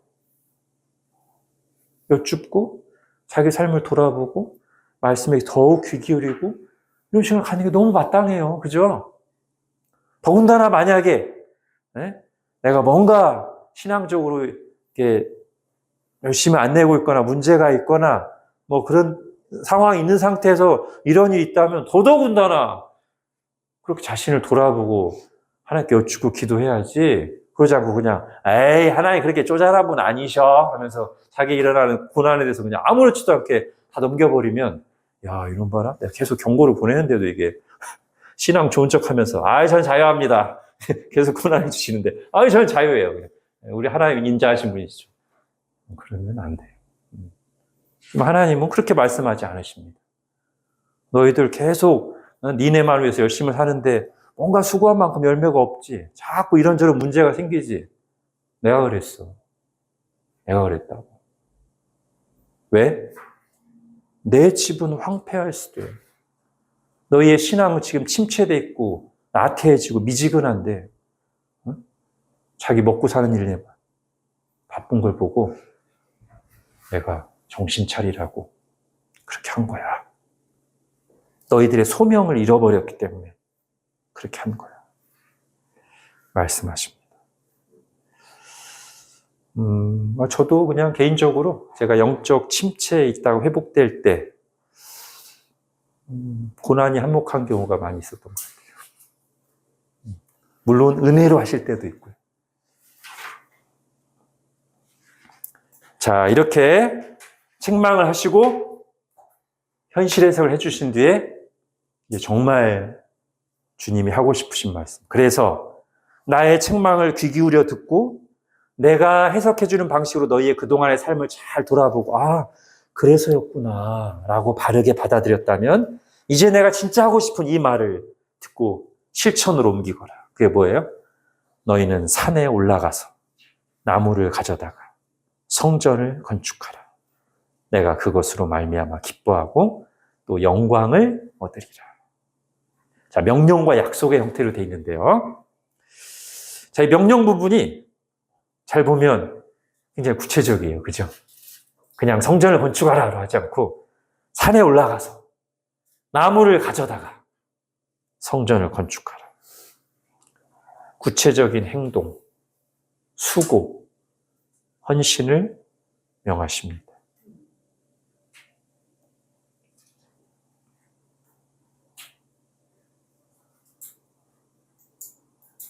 여쭙고 자기 삶을 돌아보고 말씀에 더욱 귀 기울이고 이런 식으로 가는 게 너무 마땅해요. 그죠? 더군다나 만약에 내가 뭔가 신앙적으로 이렇게 열심히 안 내고 있거나 문제가 있거나 뭐 그런 상황이 있는 상태에서 이런 일이 있다면 더더군다나 그렇게 자신을 돌아보고 하나님께 여쭙고 기도해야지. 그러지 않고 그냥 에이 하나님 그렇게 쪼잔한 분 아니셔 하면서 자기 일어나는 고난에 대해서 그냥 아무렇지도 않게 다 넘겨버리면 야 이런 봐라 내가 계속 경고를 보내는데도 이게 신앙 좋은 척하면서 아이 전 자유합니다. 계속 고난해 주시는데 아이 전 자유예요. 그냥. 우리 하나님 인자하신 분이시죠. 그러면 안 돼요. 하나님은 그렇게 말씀하지 않으십니다. 너희들 계속 니네만 위해서 열심히 사는데 뭔가 수고한 만큼 열매가 없지. 자꾸 이런저런 문제가 생기지. 내가 그랬어. 내가 그랬다고. 왜? 내 집은 황폐할 수도. 너희의 신앙은 지금 침체돼 있고 나태해지고 미지근한데 자기 먹고 사는 일에만 바쁜 걸 보고 내가 정신 차리라고 그렇게 한 거야. 너희들의 소명을 잃어버렸기 때문에 그렇게 한 거야. 말씀하십니다. 저도 그냥 개인적으로 제가 영적 침체에 있다가 회복될 때 고난이 한몫한 경우가 많이 있었던 것 같아요. 물론 은혜로 하실 때도 있고요. 자, 이렇게 책망을 하시고 현실 해석을 해주신 뒤에 이제 정말 주님이 하고 싶으신 말씀. 그래서 나의 책망을 귀 기울여 듣고 내가 해석해주는 방식으로 너희의 그동안의 삶을 잘 돌아보고 아, 그래서였구나 라고 바르게 받아들였다면 이제 내가 진짜 하고 싶은 이 말을 듣고 실천으로 옮기거라. 그게 뭐예요? 너희는 산에 올라가서 나무를 가져다가 성전을 건축하라. 내가 그것으로 말미암아 기뻐하고 또 영광을 얻으리라. 자, 명령과 약속의 형태로 되어 있는데요. 자, 이 명령 부분이 잘 보면 굉장히 구체적이에요. 그죠? 그냥 성전을 건축하라고 하지 않고 산에 올라가서 나무를 가져다가 성전을 건축하라. 구체적인 행동, 수고, 헌신을 명하십니다.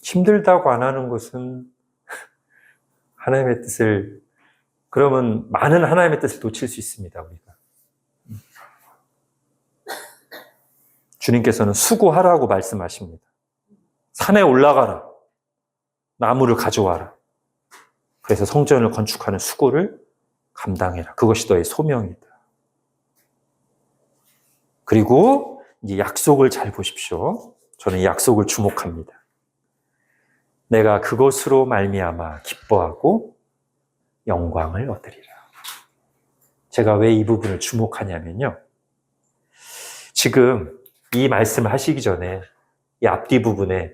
힘들다고 안 하는 것은 하나님의 뜻을, 그러면 많은 하나님의 뜻을 놓칠 수 있습니다, 우리가. 주님께서는 수고하라고 말씀하십니다. 산에 올라가라. 나무를 가져와라. 그래서 성전을 건축하는 수고를 감당해라. 그것이 너의 소명이다. 그리고 이제 약속을 잘 보십시오. 저는 이 약속을 주목합니다. 내가 그것으로 말미암아 기뻐하고 영광을 얻으리라. 제가 왜 이 부분을 주목하냐면요. 지금 이 말씀을 하시기 전에 이 앞뒤 부분에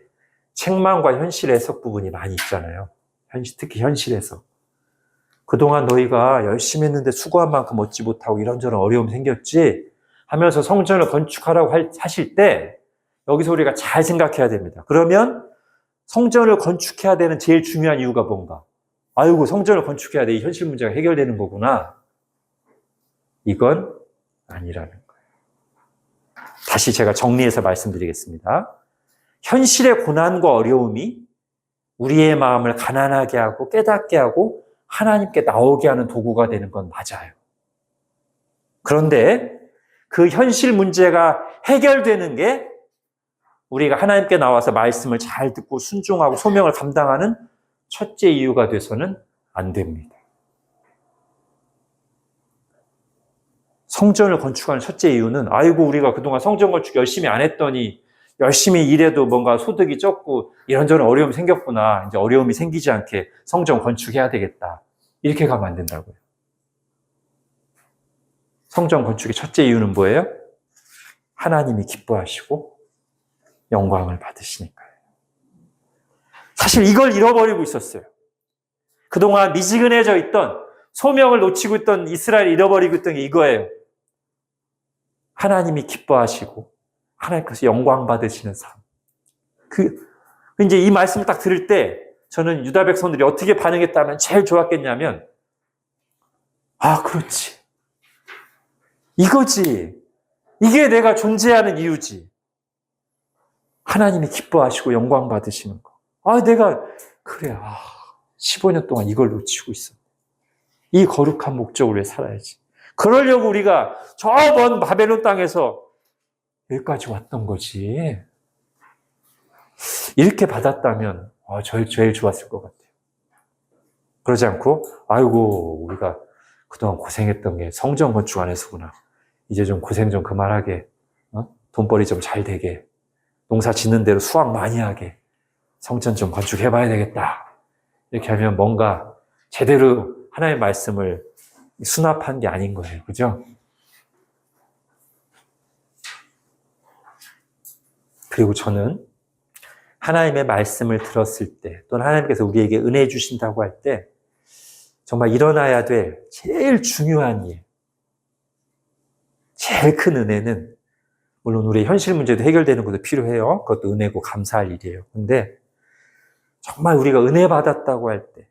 책망과 현실 해석 부분이 많이 있잖아요. 특히 현실에서. 그동안 너희가 열심히 했는데 수고한 만큼 얻지 못하고 이런저런 어려움이 생겼지 하면서 성전을 건축하라고 하실 때 여기서 우리가 잘 생각해야 됩니다. 그러면 성전을 건축해야 되는 제일 중요한 이유가 뭔가? 아이고, 성전을 건축해야 돼. 이 현실 문제가 해결되는 거구나. 이건 아니라는 거예요. 다시 제가 정리해서 말씀드리겠습니다. 현실의 고난과 어려움이 우리의 마음을 가난하게 하고 깨닫게 하고 하나님께 나오게 하는 도구가 되는 건 맞아요. 그런데 그 현실 문제가 해결되는 게 우리가 하나님께 나와서 말씀을 잘 듣고 순종하고 소명을 감당하는 첫째 이유가 돼서는 안 됩니다. 성전을 건축하는 첫째 이유는 아이고 우리가 그동안 성전 건축 열심히 안 했더니 열심히 일해도 뭔가 소득이 적고 이런저런 어려움이 생겼구나. 이제 어려움이 생기지 않게 성전 건축해야 되겠다. 이렇게 가면 안 된다고요. 성전 건축의 첫째 이유는 뭐예요? 하나님이 기뻐하시고 영광을 받으시니까요. 사실 이걸 잃어버리고 있었어요. 그동안 미지근해져 있던 소명을 놓치고 있던 이스라엘이 잃어버리고 있던 게 이거예요. 하나님이 기뻐하시고 하나님께서 영광 받으시는 삶. 이제 이 말씀을 딱 들을 때 저는 유다 백성들이 어떻게 반응했다면 제일 좋았겠냐면 아, 그렇지. 이거지. 이게 내가 존재하는 이유지. 하나님이 기뻐하시고 영광 받으시는 거. 아, 내가, 그래. 15년 동안 이걸 놓치고 있어. 이 거룩한 목적을 위해 살아야지. 그러려고 우리가 저 먼 바벨론 땅에서 여기까지 왔던 거지. 이렇게 받았다면 제일 좋았을 것 같아요. 그러지 않고 아이고 우리가 그동안 고생했던 게 성전 건축 안에서구나. 이제 좀 고생 좀 그만하게, 돈벌이 좀 잘 되게, 농사 짓는 대로 수확 많이 하게, 성전 좀 건축해봐야 되겠다. 이렇게 하면 뭔가 제대로 하나님의 말씀을 수납한 게 아닌 거예요. 그죠? 그리고 저는 하나님의 말씀을 들었을 때, 또는 하나님께서 우리에게 은혜 주신다고 할 때, 정말 일어나야 될 제일 중요한 일, 제일 큰 은혜는, 물론 우리의 현실 문제도 해결되는 것도 필요해요. 그것도 은혜고 감사할 일이에요. 근데 정말 우리가 은혜 받았다고 할 때,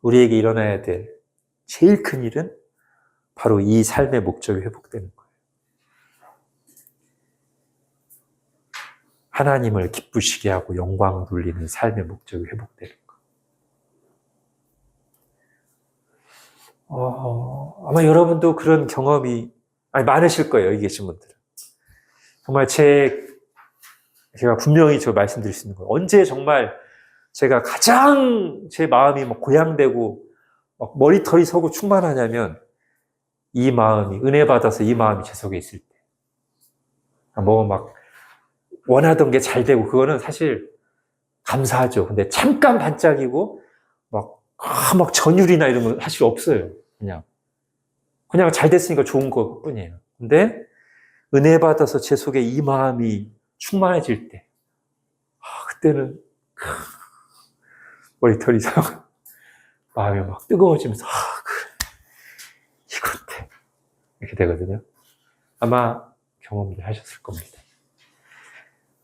우리에게 일어나야 될 제일 큰 일은 바로 이 삶의 목적이 회복되는 거예요. 하나님을 기쁘시게 하고 영광 돌리는 삶의 목적이 회복되는 거. 아마 여러분도 그런 경험이 많으실 거예요. 여기 계신 분들은. 정말 제가 분명히 말씀드릴 수 있는 거예요. 언제 정말 제가 가장 제 마음이 막 고향되고 막 머리털이 서고 충만하냐면, 이 마음이, 은혜 받아서 이 마음이 제 속에 있을 때. 막 원하던 게 잘 되고, 그거는 사실 감사하죠. 근데 잠깐 반짝이고 막 전율이나 이런 건 사실 없어요. 그냥 잘 됐으니까 좋은 것 뿐이에요. 근데 은혜 받아서 제 속에 이 마음이 충만해질 때, 그때는 머리털이 상 마음이 막 뜨거워지면서 이건데 이렇게 되거든요. 아마 경험을 하셨을 겁니다.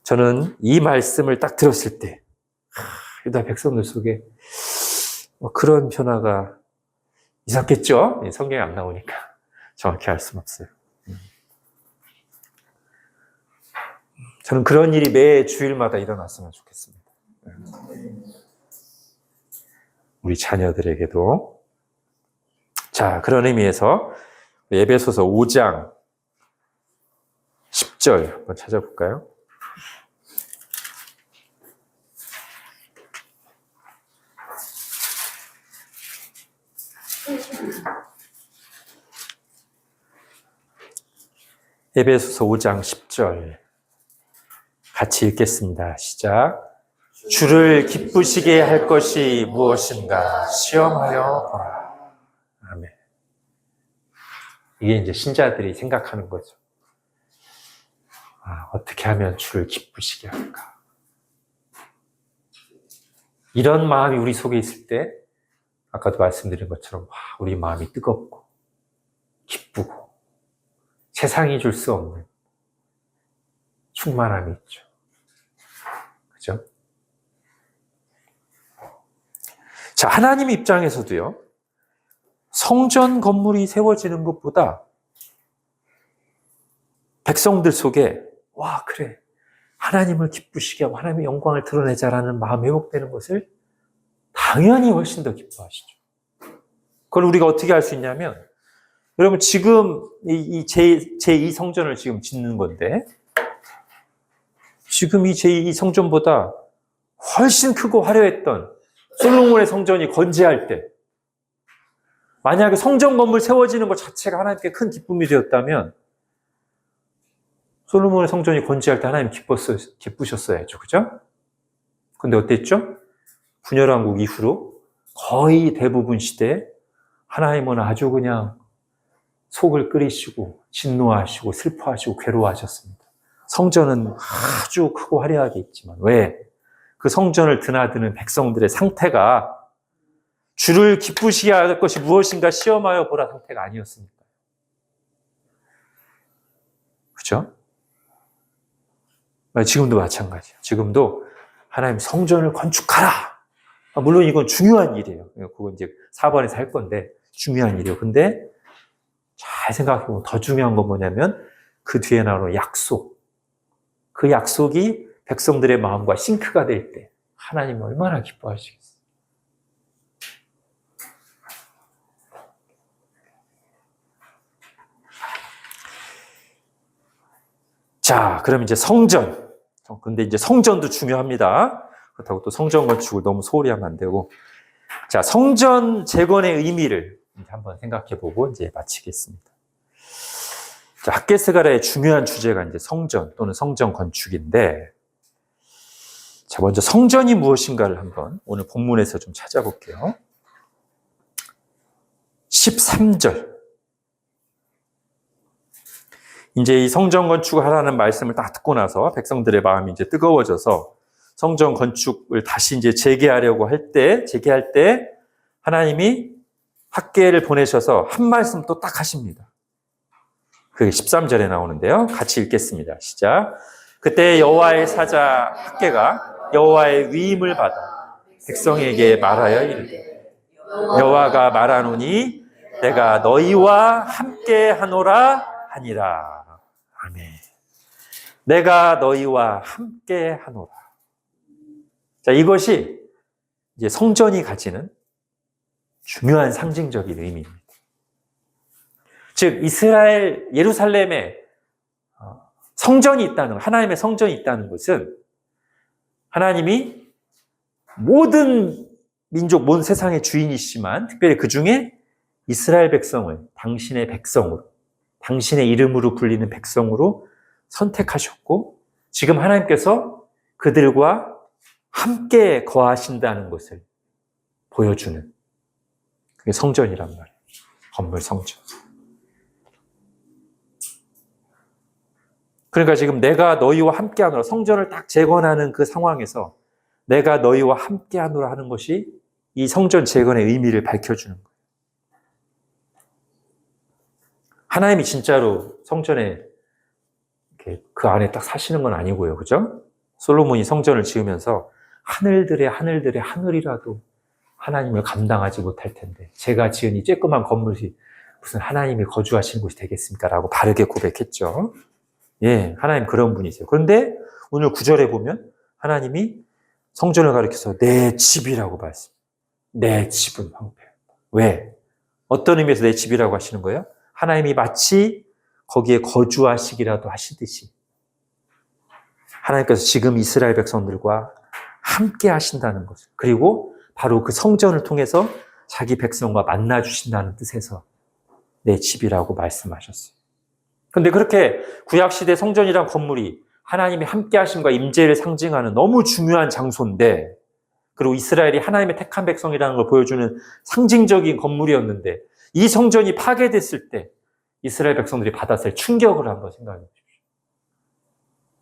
저는 이 말씀을 딱 들었을 때 유다 백성들 속에 그런 변화가 있었겠죠? 성경에 안 나오니까 정확히 알 수는 없어요. 저는 그런 일이 매 주일마다 일어났으면 좋겠습니다. 우리 자녀들에게도. 자, 그런 의미에서 에베소서 5장 10절 한번 찾아볼까요? 에베소서 5장 10절 같이 읽겠습니다. 시작. 주를 기쁘시게 할 것이 무엇인가 시험하여 보라. 아멘. 이게 이제 신자들이 생각하는 거죠. 어떻게 하면 주를 기쁘시게 할까? 이런 마음이 우리 속에 있을 때, 아까도 말씀드린 것처럼 우리 마음이 뜨겁고 기쁘고 세상이 줄 수 없는 충만함이 있죠. 그죠? 자, 하나님 입장에서도요, 성전 건물이 세워지는 것보다 백성들 속에 그래, 하나님을 기쁘시게 하고 하나님의 영광을 드러내자라는 마음이 회복되는 것을 당연히 훨씬 더 기뻐하시죠. 그걸 우리가 어떻게 알 수 있냐면, 여러분 지금 이 제2 성전을 지금 짓는 건데, 지금 이 제2 성전보다 훨씬 크고 화려했던 솔로몬의 성전이 건재할 때, 만약에 성전 건물 세워지는 것 자체가 하나님께 큰 기쁨이 되었다면, 솔로몬의 성전이 건재할 때 하나님 기쁘셨어야죠. 그죠? 근데 어땠죠? 분열왕국 이후로 거의 대부분 시대에 하나님은 아주 그냥 속을 끓이시고 진노하시고 슬퍼하시고 괴로워하셨습니다. 성전은 아주 크고 화려하게 있지만, 왜? 그 성전을 드나드는 백성들의 상태가 주를 기쁘시게 할 것이 무엇인가 시험하여 보라 상태가 아니었으니까. 그죠? 지금도 마찬가지예요. 지금도 하나님 성전을 건축하라. 물론 이건 중요한 일이에요. 그건 이제 4번에서 할 건데, 중요한 일이에요. 근데 잘 생각해보면 더 중요한 건 뭐냐면 그 뒤에 나오는 약속. 그 약속이 백성들의 마음과 싱크가 될 때 하나님 얼마나 기뻐하시겠어요. 자, 그럼 이제 성전. 근데 이제 성전도 중요합니다. 그렇다고 또 성전 건축을 너무 소홀히 하면 안 되고. 자, 성전 재건의 의미를 한번 생각해 보고 이제 마치겠습니다. 자, 핫게스가라의 중요한 주제가 이제 성전 또는 성전 건축인데, 자, 먼저 성전이 무엇인가를 한번 오늘 본문에서 좀 찾아볼게요. 13절. 이제 이 성전 건축을 하라는 말씀을 딱 듣고 나서 백성들의 마음이 이제 뜨거워져서 성전 건축을 다시 이제 재개하려고 재개할 때 하나님이 핫게를 보내셔서 한 말씀 또 딱 하십니다. 그게 13절에 나오는데요. 같이 읽겠습니다. 시작. 그때 여호와의 사자 핫게가 여호와의 위임을 받아 백성에게 말하여 이르되 여호와가 말하노니 내가 너희와 함께 하노라 하니라. 아멘. 내가 너희와 함께 하노라. 자, 이것이 이제 성전이 가지는 중요한 상징적인 의미입니다. 즉, 이스라엘 예루살렘에 성전이 있다는, 하나님의 성전이 있다는 것은 하나님이 모든 민족, 모든 세상의 주인이시지만 특별히 그 중에 이스라엘 백성을 당신의 백성으로, 당신의 이름으로 불리는 백성으로 선택하셨고 지금 하나님께서 그들과 함께 거하신다는 것을 보여주는 그게 성전이란 말이에요. 건물 성전. 그러니까 지금 내가 너희와 함께 하노라, 성전을 딱 재건하는 그 상황에서 내가 너희와 함께 하노라 하는 것이 이 성전 재건의 의미를 밝혀주는 거예요. 하나님이 진짜로 성전에 이렇게 그 안에 딱 사시는 건 아니고요. 그죠? 솔로몬이 성전을 지으면서 하늘들의 하늘이라도 하나님을 감당하지 못할 텐데 제가 지은 이 쬐끄만 건물이 무슨 하나님이 거주하시는 곳이 되겠습니까? 라고 바르게 고백했죠. 예, 하나님 그런 분이세요. 그런데 오늘 9절에 보면 하나님이 성전을 가리켜서 내 집이라고 말씀. 내 집은 황폐하다. 왜? 어떤 의미에서 내 집이라고 하시는 거예요? 하나님이 마치 거기에 거주하시기라도 하시듯이 하나님께서 지금 이스라엘 백성들과 함께 하신다는 것을, 그리고 바로 그 성전을 통해서 자기 백성과 만나 주신다는 뜻에서 내 집이라고 말씀하셨어요. 그런데 그렇게 구약시대 성전이란 건물이 하나님이 함께 하심과 임재를 상징하는 너무 중요한 장소인데, 그리고 이스라엘이 하나님의 택한 백성이라는 걸 보여주는 상징적인 건물이었는데 이 성전이 파괴됐을 때 이스라엘 백성들이 받았을 충격을 한번 생각해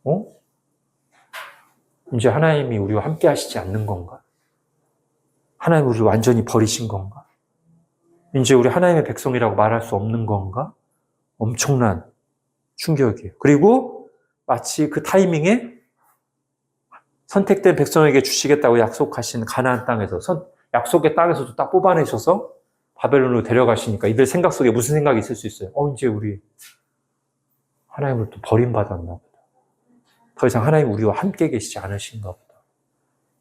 보십시오. 이제 하나님이 우리와 함께 하시지 않는 건가? 하나님이 우리를 완전히 버리신 건가? 이제 우리 하나님의 백성이라고 말할 수 없는 건가? 엄청난 충격이에요. 그리고 마치 그 타이밍에 선택된 백성에게 주시겠다고 약속하신 가나안 땅에서 약속의 땅에서도 딱 뽑아내셔서 바벨론으로 데려가시니까 이들 생각 속에 무슨 생각이 있을 수 있어요? 이제 우리 하나님을 또 버림받았나 보다. 더 이상 하나님 우리와 함께 계시지 않으신가 보다.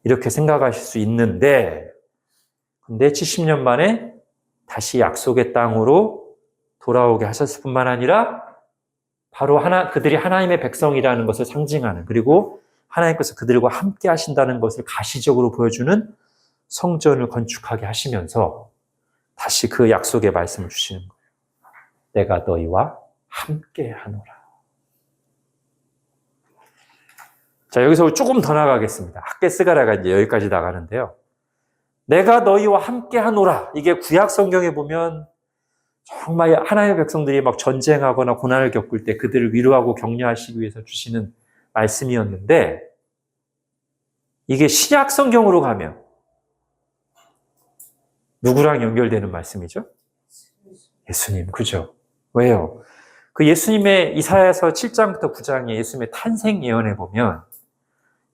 이렇게 생각하실 수 있는데, 근데 70년 만에 다시 약속의 땅으로 돌아오게 하셨을 뿐만 아니라 바로 그들이 하나님의 백성이라는 것을 상징하는, 그리고 하나님께서 그들과 함께 하신다는 것을 가시적으로 보여주는 성전을 건축하게 하시면서 다시 그 약속의 말씀을 주시는 거예요. 내가 너희와 함께 하노라. 자, 여기서 조금 더 나가겠습니다. 핫게스가라가 이제 여기까지 나가는데요. 내가 너희와 함께 하노라. 이게 구약 성경에 보면 정말 하나님의 백성들이 막 전쟁하거나 고난을 겪을 때 그들을 위로하고 격려하시기 위해서 주시는 말씀이었는데, 이게 신약 성경으로 가면 누구랑 연결되는 말씀이죠? 예수님, 그죠? 왜요? 그 예수님의 이사야서 7장부터 9장의 예수님의 탄생 예언에 보면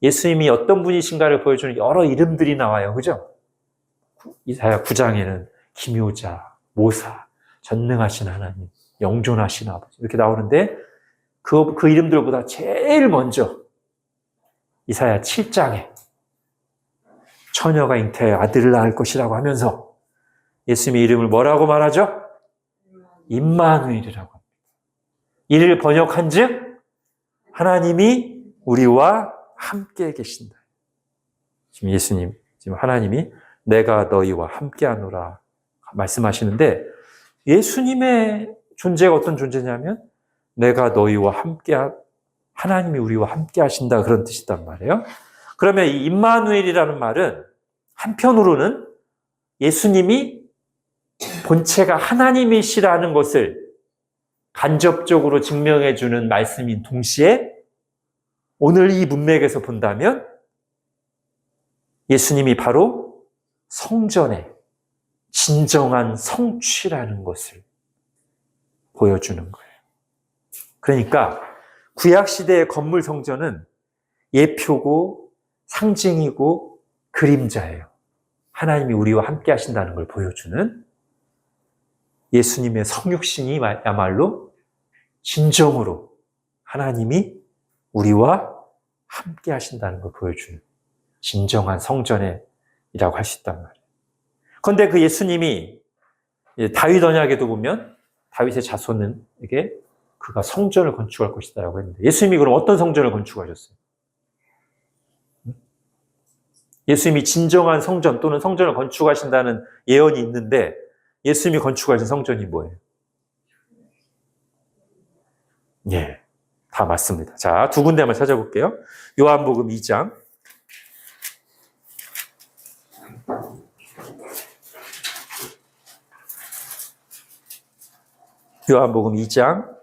예수님이 어떤 분이신가를 보여주는 여러 이름들이 나와요. 그죠? 이사야 9장에는 기묘자, 모사, 전능하신 하나님, 영존하신 아버지 이렇게 나오는데 그 이름들보다 제일 먼저 이사야 7장에 처녀가 잉태하여 아들을 낳을 것이라고 하면서 예수님의 이름을 뭐라고 말하죠? 임마누엘이라고 합니다. 이를 번역한즉 하나님이 우리와 함께 계신다. 지금 예수님, 지금 하나님이 내가 너희와 함께하노라 말씀하시는데 예수님의 존재가 어떤 존재냐면 내가 너희와 함께 하나님이 우리와 함께 하신다 그런 뜻이단 말이에요. 그러면 이 임마누엘이라는 말은 한편으로는 예수님이 본체가 하나님이시라는 것을 간접적으로 증명해 주는 말씀인 동시에 오늘 이 문맥에서 본다면 예수님이 바로 성전의 진정한 성취라는 것을 보여주는 거예요. 그러니까 구약시대의 건물 성전은 예표고 상징이고 그림자예요. 하나님이 우리와 함께 하신다는 걸 보여주는 예수님의 성육신이야말로 진정으로 하나님이 우리와 함께 하신다는 걸 보여주는 진정한 성전이라고 할 수 있단 말이에요. 그런데 그 예수님이 다윗 언약에도 보면 다윗의 자손에게 그가 성전을 건축할 것이다라고 했는데 예수님이 그럼 어떤 성전을 건축하셨어요? 예수님이 진정한 성전 또는 성전을 건축하신다는 예언이 있는데 예수님이 건축하신 성전이 뭐예요? 예, 다 맞습니다. 자, 두 군데만 찾아볼게요. 요한복음 2장. 요한복음 2장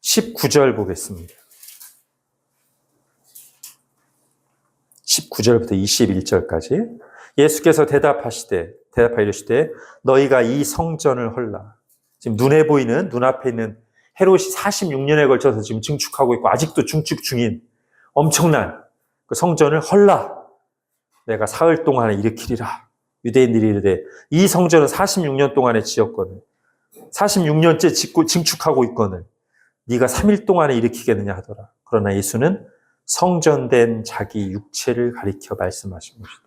19절 보겠습니다. 19절부터 21절까지 예수께서 대답하여 이르시되 너희가 이 성전을 헐라. 지금 눈에 보이는 눈앞에 있는 헤롯이 46년에 걸쳐서 지금 증축하고 있고 아직도 증축 중인 엄청난 그 성전을 헐라. 내가 사흘 동안에 일으키리라. 유대인들이 이르되 이 성전은 46년 동안에 지었거늘 46년째 짓고 증축하고 있거늘 네가 3일 동안에 일으키겠느냐 하더라. 그러나 예수는 성전된 자기 육체를 가리켜 말씀하신 것이다.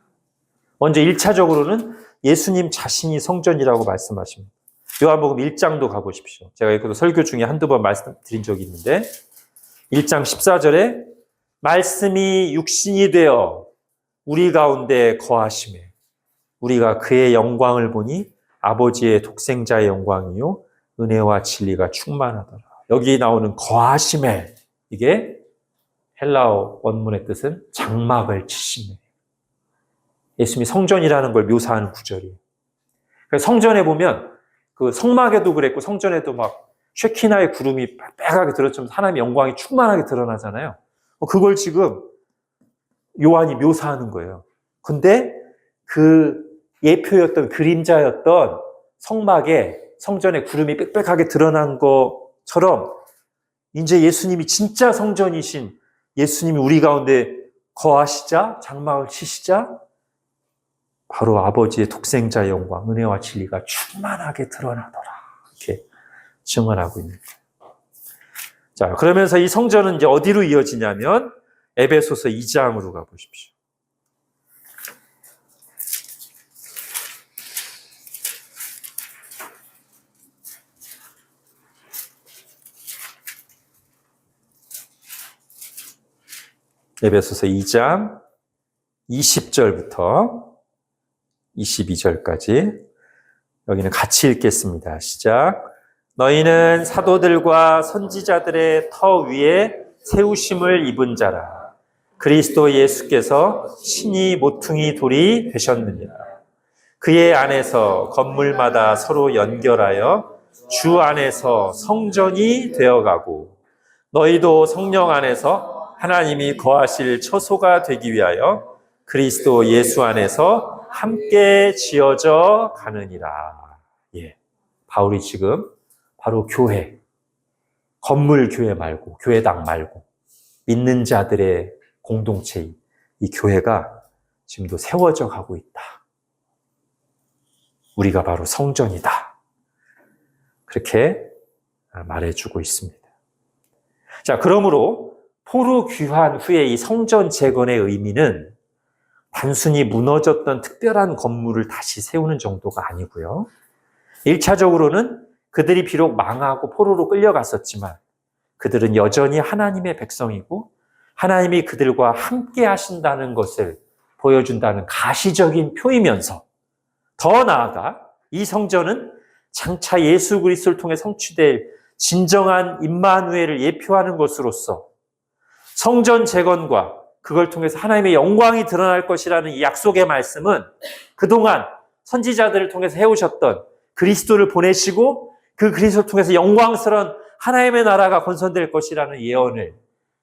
먼저 1차적으로는 예수님 자신이 성전이라고 말씀하십니다. 요한복음 1장도 가보십시오. 제가 이것도 설교 중에 한두 번 말씀드린 적이 있는데 1장 14절에 말씀이 육신이 되어 우리 가운데 거하심에 우리가 그의 영광을 보니 아버지의 독생자의 영광이요 은혜와 진리가 충만하더라. 여기 나오는 거하심에 이게 헬라어 원문의 뜻은 장막을 치심에 예수님이 성전이라는 걸 묘사하는 구절이에요. 그래서 성전에 보면 그 성막에도 그랬고 성전에도 막 쉐키나의 구름이 빨갛게 들어처럼 하나님의 영광이 충만하게 드러나잖아요. 그걸 지금 요한이 묘사하는 거예요. 근데 그 예표였던 그림자였던 성막에 성전에 구름이 빽빽하게 드러난 것처럼 이제 예수님이 진짜 성전이신 예수님이 우리 가운데 거하시자 장막을 치시자 바로 아버지의 독생자의 영광, 은혜와 진리가 충만하게 드러나더라. 이렇게 증언하고 있는 거예요. 자, 그러면서 이 성전은 이제 어디로 이어지냐면 에베소서 2장으로 가보십시오. 에베소서 2장 20절부터 22절까지 여기는 같이 읽겠습니다. 시작. 너희는 사도들과 선지자들의 터 위에 세우심을 입은 자라. 그리스도 예수께서 신이 모퉁이 돌이 되셨느니라. 그의 안에서 건물마다 서로 연결하여 주 안에서 성전이 되어가고 너희도 성령 안에서 하나님이 거하실 처소가 되기 위하여 그리스도 예수 안에서 함께 지어져 가느니라. 예. 바울이 지금 바로 교회, 건물 교회 말고, 교회당 말고, 믿는 자들의 공동체인 이 교회가 지금도 세워져 가고 있다. 우리가 바로 성전이다. 그렇게 말해주고 있습니다. 자, 그러므로 포로 귀환 후에 이 성전 재건의 의미는 단순히 무너졌던 특별한 건물을 다시 세우는 정도가 아니고요. 1차적으로는 그들이 비록 망하고 포로로 끌려갔었지만 그들은 여전히 하나님의 백성이고 하나님이 그들과 함께 하신다는 것을 보여준다는 가시적인 표이면서 더 나아가 이 성전은 장차 예수 그리스도를 통해 성취될 진정한 임마누엘을 예표하는 것으로서 성전 재건과 그걸 통해서 하나님의 영광이 드러날 것이라는 이 약속의 말씀은 그동안 선지자들을 통해서 해오셨던 그리스도를 보내시고 그 그리스도를 통해서 영광스러운 하나님의 나라가 건설될 것이라는 예언을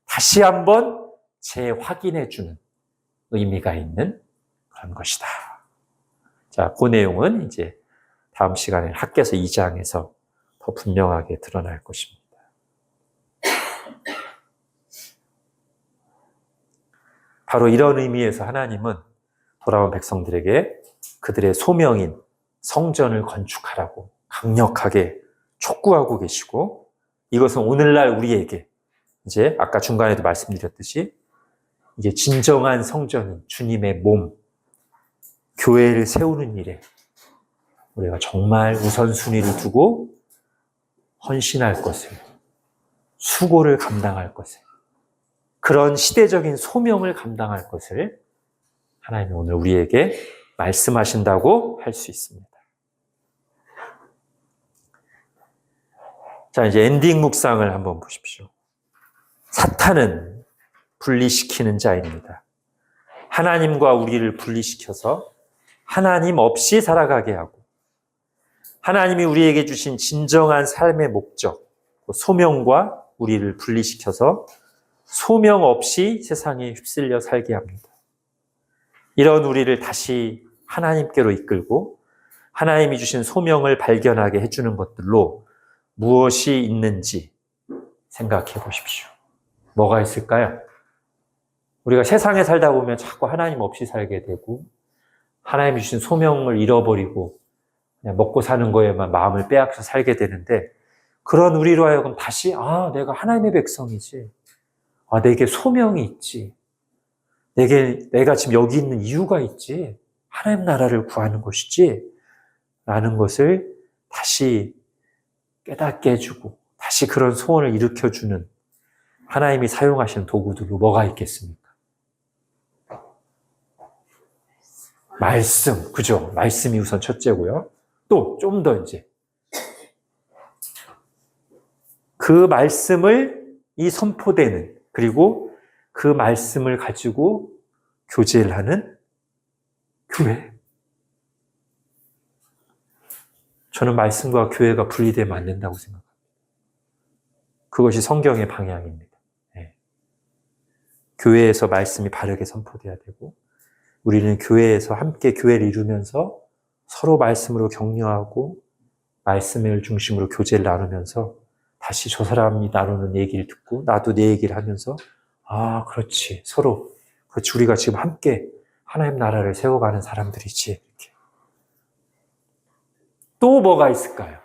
다시 한번 재확인해주는 의미가 있는 그런 것이다. 자, 그 내용은 이제 다음 시간에 학개서 2장에서 더 분명하게 드러날 것입니다. 바로 이런 의미에서 하나님은 돌아온 백성들에게 그들의 소명인 성전을 건축하라고 강력하게 촉구하고 계시고 이것은 오늘날 우리에게 이제 아까 중간에도 말씀드렸듯이 이제 진정한 성전인 주님의 몸, 교회를 세우는 일에 우리가 정말 우선순위를 두고 헌신할 것을, 수고를 감당할 것을, 그런 시대적인 소명을 감당할 것을 하나님이 오늘 우리에게 말씀하신다고 할 수 있습니다. 자, 이제 엔딩 묵상을 한번 보십시오. 사탄은 분리시키는 자입니다. 하나님과 우리를 분리시켜서 하나님 없이 살아가게 하고 하나님이 우리에게 주신 진정한 삶의 목적, 소명과 우리를 분리시켜서 소명 없이 세상에 휩쓸려 살게 합니다. 이런 우리를 다시 하나님께로 이끌고 하나님이 주신 소명을 발견하게 해주는 것들로 무엇이 있는지 생각해 보십시오. 뭐가 있을까요? 우리가 세상에 살다 보면 자꾸 하나님 없이 살게 되고 하나님이 주신 소명을 잃어버리고 그냥 먹고 사는 거에만 마음을 빼앗겨 살게 되는데 그런 우리로 하여금 다시 내가 하나님의 백성이지. 내게 소명이 있지. 내가 지금 여기 있는 이유가 있지. 하나님 나라를 구하는 것이지. 라는 것을 다시 깨닫게 해주고 다시 그런 소원을 일으켜주는 하나님이 사용하시는 도구들로 뭐가 있겠습니까? 말씀, 그죠? 말씀이 우선 첫째고요. 또 좀 더 이제 그 말씀을 이 선포되는 그리고 그 말씀을 가지고 교제를 하는 교회. 저는 말씀과 교회가 분리되면 안 된다고 생각합니다. 그것이 성경의 방향입니다. 네. 교회에서 말씀이 바르게 선포돼야 되고 우리는 교회에서 함께 교회를 이루면서 서로 말씀으로 격려하고 말씀을 중심으로 교제를 나누면서 다시 저 사람이 나누는 얘기를 듣고 나도 내 얘기를 하면서 그렇지 서로 그렇지 우리가 지금 함께 하나님 나라를 세워가는 사람들이지 이렇게. 또 뭐가 있을까요?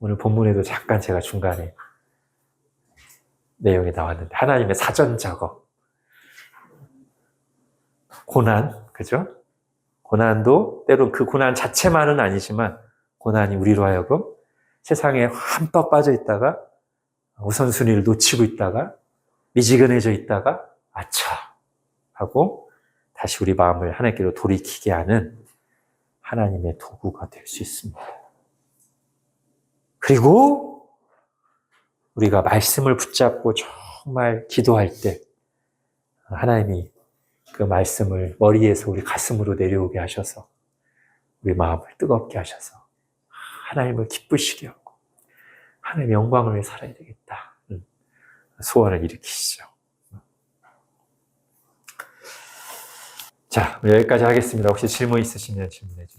오늘 본문에도 잠깐 제가 중간에 내용이 나왔는데 하나님의 사전 작업 고난, 그죠? 고난도 때론 그 고난 자체만은 아니지만 고난이 우리로 하여금 세상에 한껏 빠져 있다가 우선순위를 놓치고 있다가 미지근해져 있다가 아차 하고 다시 우리 마음을 하나님께로 돌이키게 하는 하나님의 도구가 될 수 있습니다. 그리고 우리가 말씀을 붙잡고 정말 기도할 때 하나님이 그 말씀을 머리에서 우리 가슴으로 내려오게 하셔서 우리 마음을 뜨겁게 하셔서 하나님을 기쁘시게 하고 하나님의 영광을 위해 살아야 되겠다. 소원을 일으키시죠. 자, 여기까지 하겠습니다. 혹시 질문 있으시면 질문해 주세요.